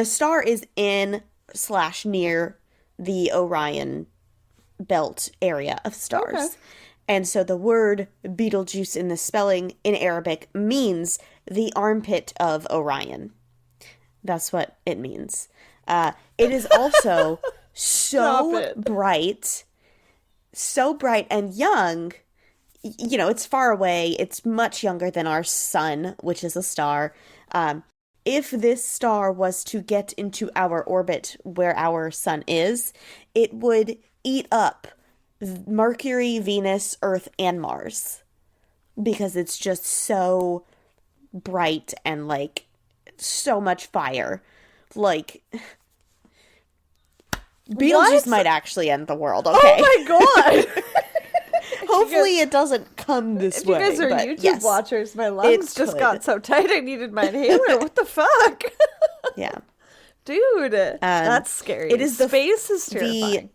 Speaker 2: star is in/near the Orion belt area of stars. Okay. And so the word Betelgeuse in the spelling in Arabic means the armpit of Orion. That's what it means. It is also so bright and young. It's far away. It's much younger than our sun, which is a star. If this star was to get into our orbit where our sun is, it would eat up Mercury, Venus, Earth, and Mars. Because it's just so bright and, so much fire. Beetlejuice might actually end the world, okay?
Speaker 1: Oh my god!
Speaker 2: Hopefully it doesn't come this way.
Speaker 1: If you guys are YouTube watchers, my lungs just got so tight I needed my inhaler. What the fuck?
Speaker 2: Yeah.
Speaker 1: Dude, that's scary.
Speaker 2: It is
Speaker 1: Space is terrifying.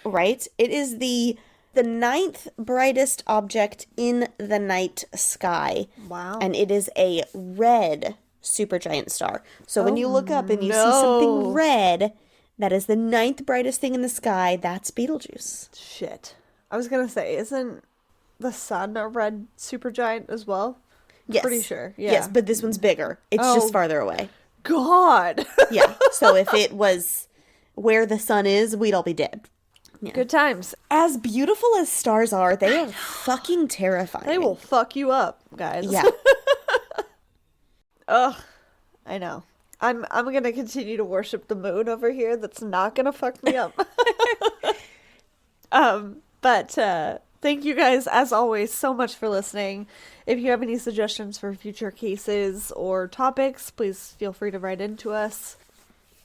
Speaker 2: Right? It is the 9th brightest object in the night sky.
Speaker 1: Wow.
Speaker 2: And it is a red supergiant star. So when you look up and you see something red, that is the 9th brightest thing in the sky. That's Betelgeuse.
Speaker 1: Shit. I was going to say, isn't the sun a red supergiant as well?
Speaker 2: Yes.
Speaker 1: Pretty sure. Yeah.
Speaker 2: Yes, but this one's bigger. It's just farther away.
Speaker 1: God.
Speaker 2: Yeah. So if it was where the sun is, we'd all be dead. Yeah.
Speaker 1: Good times.
Speaker 2: As beautiful as stars are, they are fucking terrifying.
Speaker 1: They will fuck you up, guys.
Speaker 2: Yeah.
Speaker 1: Ugh. I know. I'm gonna continue to worship the moon over here. That's not gonna fuck me up. But thank you guys, as always, so much for listening. If you have any suggestions for future cases or topics, please feel free to write into us.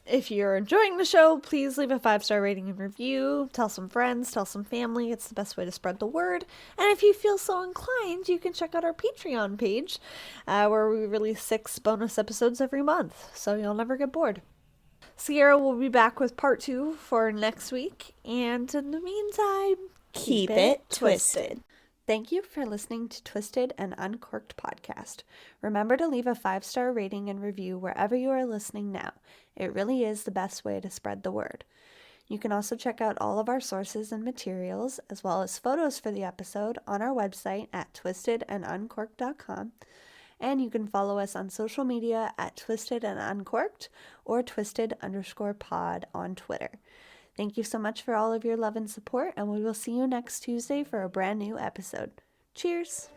Speaker 1: If you're enjoying the show, please leave a 5-star rating and review. Tell some friends, tell some family. It's the best way to spread the word. And if you feel so inclined, you can check out our Patreon page, where we release 6 bonus episodes every month, so you'll never get bored. Sierra will be back with part 2 for next week, and in the meantime,
Speaker 2: Keep it twisted.
Speaker 1: Thank you for listening to Twisted and Uncorked Podcast. Remember to leave a 5-star rating and review wherever you are listening now. It really is the best way to spread the word. You can also check out all of our sources and materials, as well as photos for the episode, on our website at twistedanduncorked.com. And you can follow us on social media at Twisted and Uncorked or Twisted_pod on Twitter. Thank you so much for all of your love and support, and we will see you next Tuesday for a brand new episode. Cheers!